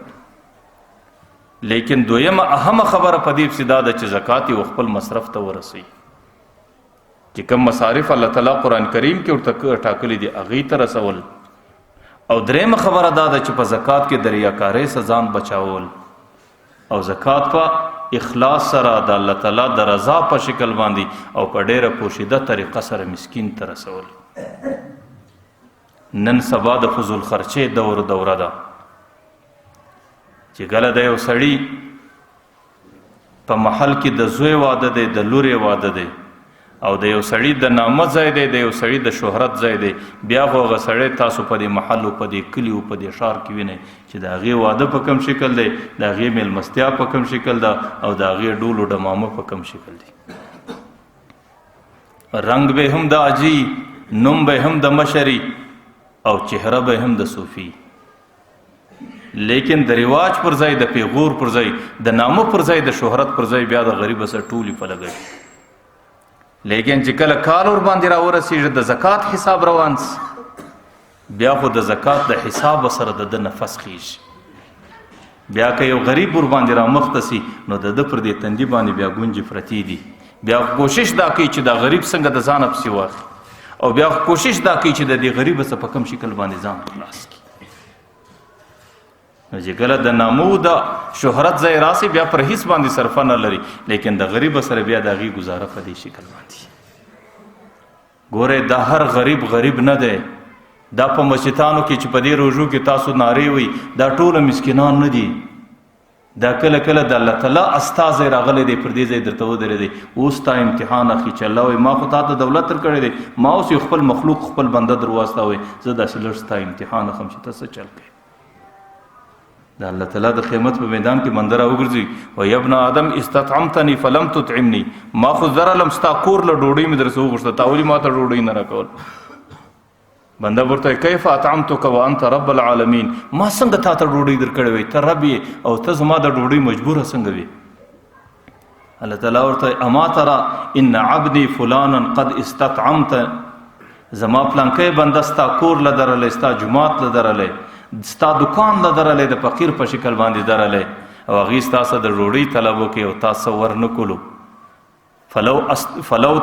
لیکن دویمه اهمه خبره په دې پسې دا ده چې زکات یې خپل مصرف ته ورسوي. چې کوم مصارف الله تعالی قرآن کریم کې ورته ټاکلي دي هغې ته رسول. او درېیمه خبره دا ده چې په زکات کې د ریاکارۍ څخه ځان بچاول او زکات په اخلاص سره د الله تعالی د رضا په شکل باندې او په ډېره پوشیده طریقه سره مسکین ته رسول. نن سبا د فضول خرچې دوره ده چې کله د یو سړي په محل کې د زوی واده دی د لورې واده دی او د یو سړي د نامه ځای دی د یو سړي د شهرت ځای دی، بیا خو هغه سړی تاسو په دې محل او په دې کلي او په دې ښار کې وینئ چې د هغې واده په کوم شکل دی، د هغې میلمستیا په کوم شکل ده او د هغې ډول و ډمامه په کوم شکل دی. رنګ به هم د عجی، نوم به هم د مشري او چهره به هم د صوفي. لیکن د رواج پر ځای د پیغور پر ځای د نامه پر ځای د شهرت پر ځای بیا د غریب سره ټولې په لګوي. لیکن چې کله کال ور باندې راورسېږي د زکات حساب روان سي بیا خو د زکات د حساب سره د ده نفس خیږي. بیا که یو غریب ور باندې رامخته سي نو د ده پر دې تندي باندې بیا ګونجې پرتې دي. بیا کوشش دا کوي چې دا غریب څنګه د ځانه پسې واخلي او بیا کوشش دا کوي چې د دې غریب څخه په کوم شکل باندې ځان خلاص کړي. چې کله د نامو د شهرت ځای راسي بیا پر هیڅ باندې صرفه نه لري، لیکن د غریب سره بیا د هغې ګزاره په دې شکل باندې. ګورئ دا هر غریب نه دی، دا په مسجدانو کې چې په دې روژو کې تاسو نارې وي دا ټوله مسکینان نه دي، دا کله کله د الله تعالی استازی راغلی دی پر دې ځای درته ودرېدی اوس تا امتحان اخلي چې الله وایي ما خو تا ته دولت درکړی دی، ما اوس یو خپل مخلوق خپل بنده در واستوئ زه داسې لږ ستا امتحان اخلم چې ته څه چل کوې. د الله تعالی د قیامت په میدان کې بنده راوګرځي وایي ابن آدم استطعمتنی فلم تطعمنی، ما خو زر علم ستا کور له ډوډۍ مې درڅه وغوښته تا ولې ما ته ډوډۍ نه راکول. بنده ورته کیف اطعمتک وانت رب العالمین، ما څنګه تا ته ډوډۍ درکړې وی ته رب یې او ته زما د ډوډۍ مجبوره څنګه وي. الله تعالی ورته اما ترى ان عبدي فلانا قد استطعمت، زما پلانکی بنده ستا کور له درلی، ستا جماعت له درلی، ستا دکان له درلی، د فقیر په شکل باندې درلی او هغې ستا څخه د ډوډۍ طلب وکړي او تا څه ورنه کولو. فلو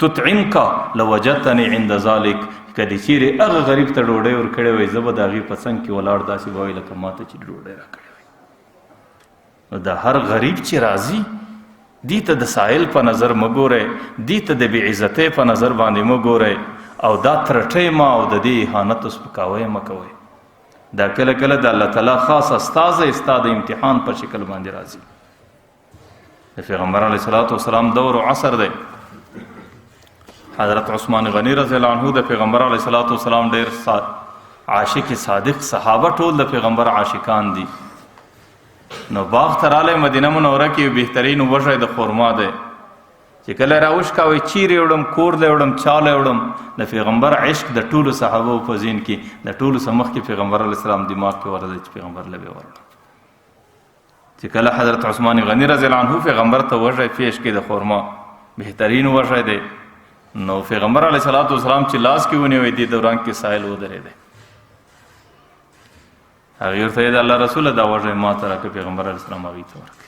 تطعمک لوجدتنی عند ذلک، که دې چیرې هغه غریب ته ډوډۍ ورکړې وی زه به د هغې په څنګ کې ولاړ داسې به وایي لکه ما ته چې ډوډۍ راکړې وی. نو د هر غریب چې راځي دې ته د سائل په نظر مه ګورئ، دې ته د بې عزتۍ په نظر باندې مه ګورئ او دا ترټۍ مه او د دې اهانت او سپکاوی مه کوئ. دا کله کله د الله تعالی خاص استازی ستا د امتحان په شکل باندې راځي. د پیغمبر علیه الصلاۃ والسلام دور او عصر دی. حضرت عثمان غنی رضی الله عنه د پیغمبر علیه الصلاۃ والسلام ډیر عاشق صادق صحابه ټول د پیغمبر عاشقان دي. نو باغ تراله مدینه منوره کې بهترین وجه د خرما ده چې کله راوش کاوي چیرې وړم کور له وړم چاله وړم د پیغمبر عشق د ټولو صحابه په زین کې د ټولو سمخ کې پیغمبر علیه السلام دماغ کې ورده چې پیغمبر لبه ورده چې کله حضرت عثمان غنی رضی الله عنه پیغمبر ته وجه پیش کې د خرما بهترین وجه ده. نو پیغمبر علیه الصلاۃ والسلام چې لاس کې ونی وي د دوران کې سائل ودرې ده هغه ورته د الله رسول دا وجه ما ته راکې پیغمبر علیه السلام هغه ته ورکړ.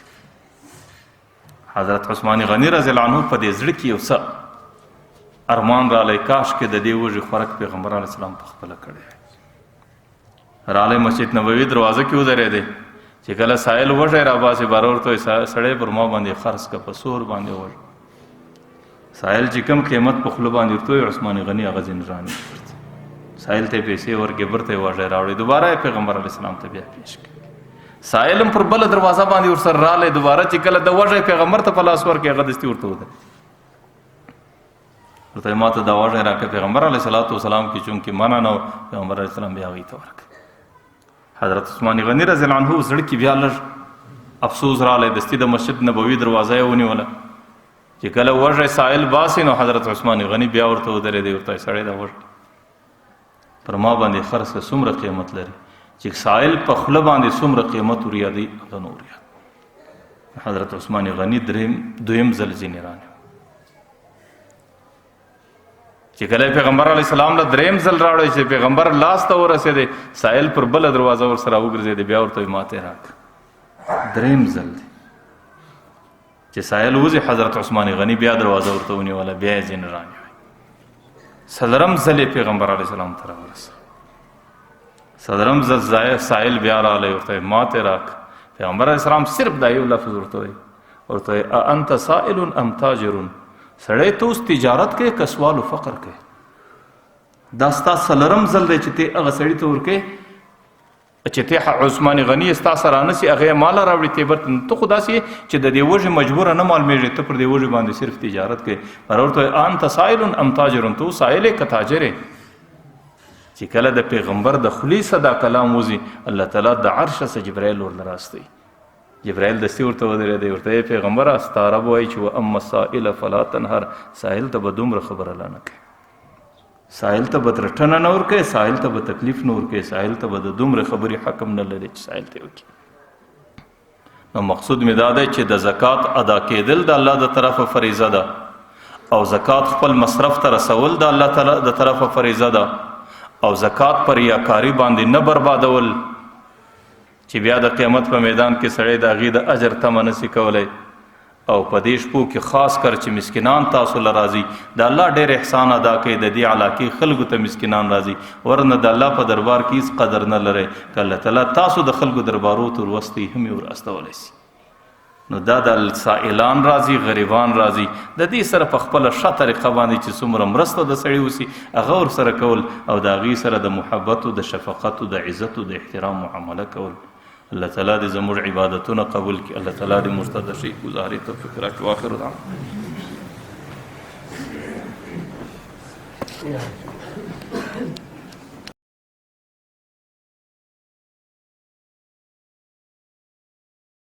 حضرت عثمان غنی رضی الله عنه په دې زړه کې یو څه ارمان را لای کاش کې د دې وجه خورک پیغمبر علیه السلام په خپل کړی را لای مسجد نبوي دروازه کې ودرې دی چې کله سائل وجه را باسي بارور ته سړی پر ما باندې خرڅ کا په سور باندې وجه سائل چې کم قیمت په خپل باندې ورته عثمان غنی هغه زندرانی سائل ته پیسې ورکې برته واژه راوړي دوباره پیغمبر علیه السلام ته بیا پیش کړ. سائلم پر بل دروازه باندې ورسره رااله دوباره چې کله د واژه پیغمبر ته په لاس ورکې هغه دستي ورته وده ورته ماته د واژه راکې پیغمبر علیه الصلاۃ والسلام کې چونکې معنا نو پیغمبر علیه السلام بیا وی ته ورکړ. حضرت عثمان غنی رضی الله عنه زړه کې بیا لږ افسوس رااله دستي د مسجد نبوي دروازه یې ونیوله چې کله واژه سائل باسي نو حضرت عثمان غنی بیا ورته ودرې دی ورته سړی دا واژه پر ما باندې خرڅ کا څومره قیمت لري چې سائل په خله باندې څومره قیمت وريادي د نور یا حضرت عثمان غنی دویم ځل زینران چې کله پیغمبر علی السلام له دریم ځل راوړی چې پیغمبر لاس ته ورسېد سائل پر بل دروازه ور سره وګرځېد بیا ورته ماته راک دریم ځل چې سائل وځي حضرت عثمان غنی بیا دروازه ورته ونیوله بیا زینران صدرم زل پیغمبر علیه السلام تر ورسه صدرم زل سائل بیا را علیه ورته ماته راک پیغمبر علیه السلام صرف دا یو لفظ ورته انت سائل ام تاجر سړی ته اوس تجارت کوي که سوال و فقر کوي دا ستا څلرم ځل دی چې ته هغه سړي ته ورکوې چې ته عثمان غنی ستا سره رانسي هغه مال راوړي ته برته ته خو داسې چې د دې وجې مجبوره نه معلومېږي ته پر دې وجې باندې صرف تجارت کوي پر ورته انت سائل ام تاجر تو سائل که تاجر چې کله د پیغمبر د خلی صدا کلام وځي الله تعالی د عرش څخه جبرائیل ورله راستوي جبرائیل دستي ورته ودرېدی ورته پیغمبره ستا رب وایي چې واما السائل فلا تنهر سائل ته به دومره خبره لا نه کوي سائل ته به رټنه نه ورکوي سائل ته به تکلیف نه ورکوي سائل ته به د دومره خبرې حکم نه لري چې سائل ته وکړي. نو مقصود مې دا دی چې د زکات ادا کېدل د الله د طرفه فریضه ده او زکات خپل مصرف ته رسول د الله تعالی د طرفه فریضه ده او زکات پر ریاکاری باندې نه بربادول چې بیا د قیامت په میدان کې سړی د هغې د اجر تمه نشي کولی او په دې شپو کې خاص کر چې مسکینان تاسو له راځي د الله ډېر احسان ادا کوي د دې علاقې خلکو ته مسکینان راځي ورنه د الله په دربار کې هیڅ قدر نه لري که الله تعالی تاسو د خلکو دربارو ته وروستی هم یې ور استولی سي نو دا د سائلان راځي غریبان راځي د دې سره په خپله ښه طریقه باندې چې څومره مرسته د سړي وسي هغه ورسره کول او د هغې سره د محبتو د شفقتو د عزتو د احترام معامله کول. الله تعالی دې زموږ عبادتونه قبول کړي الله تعالی دې موږ ته د ښې ګزارې توفیق راکړي. واخر دعوانا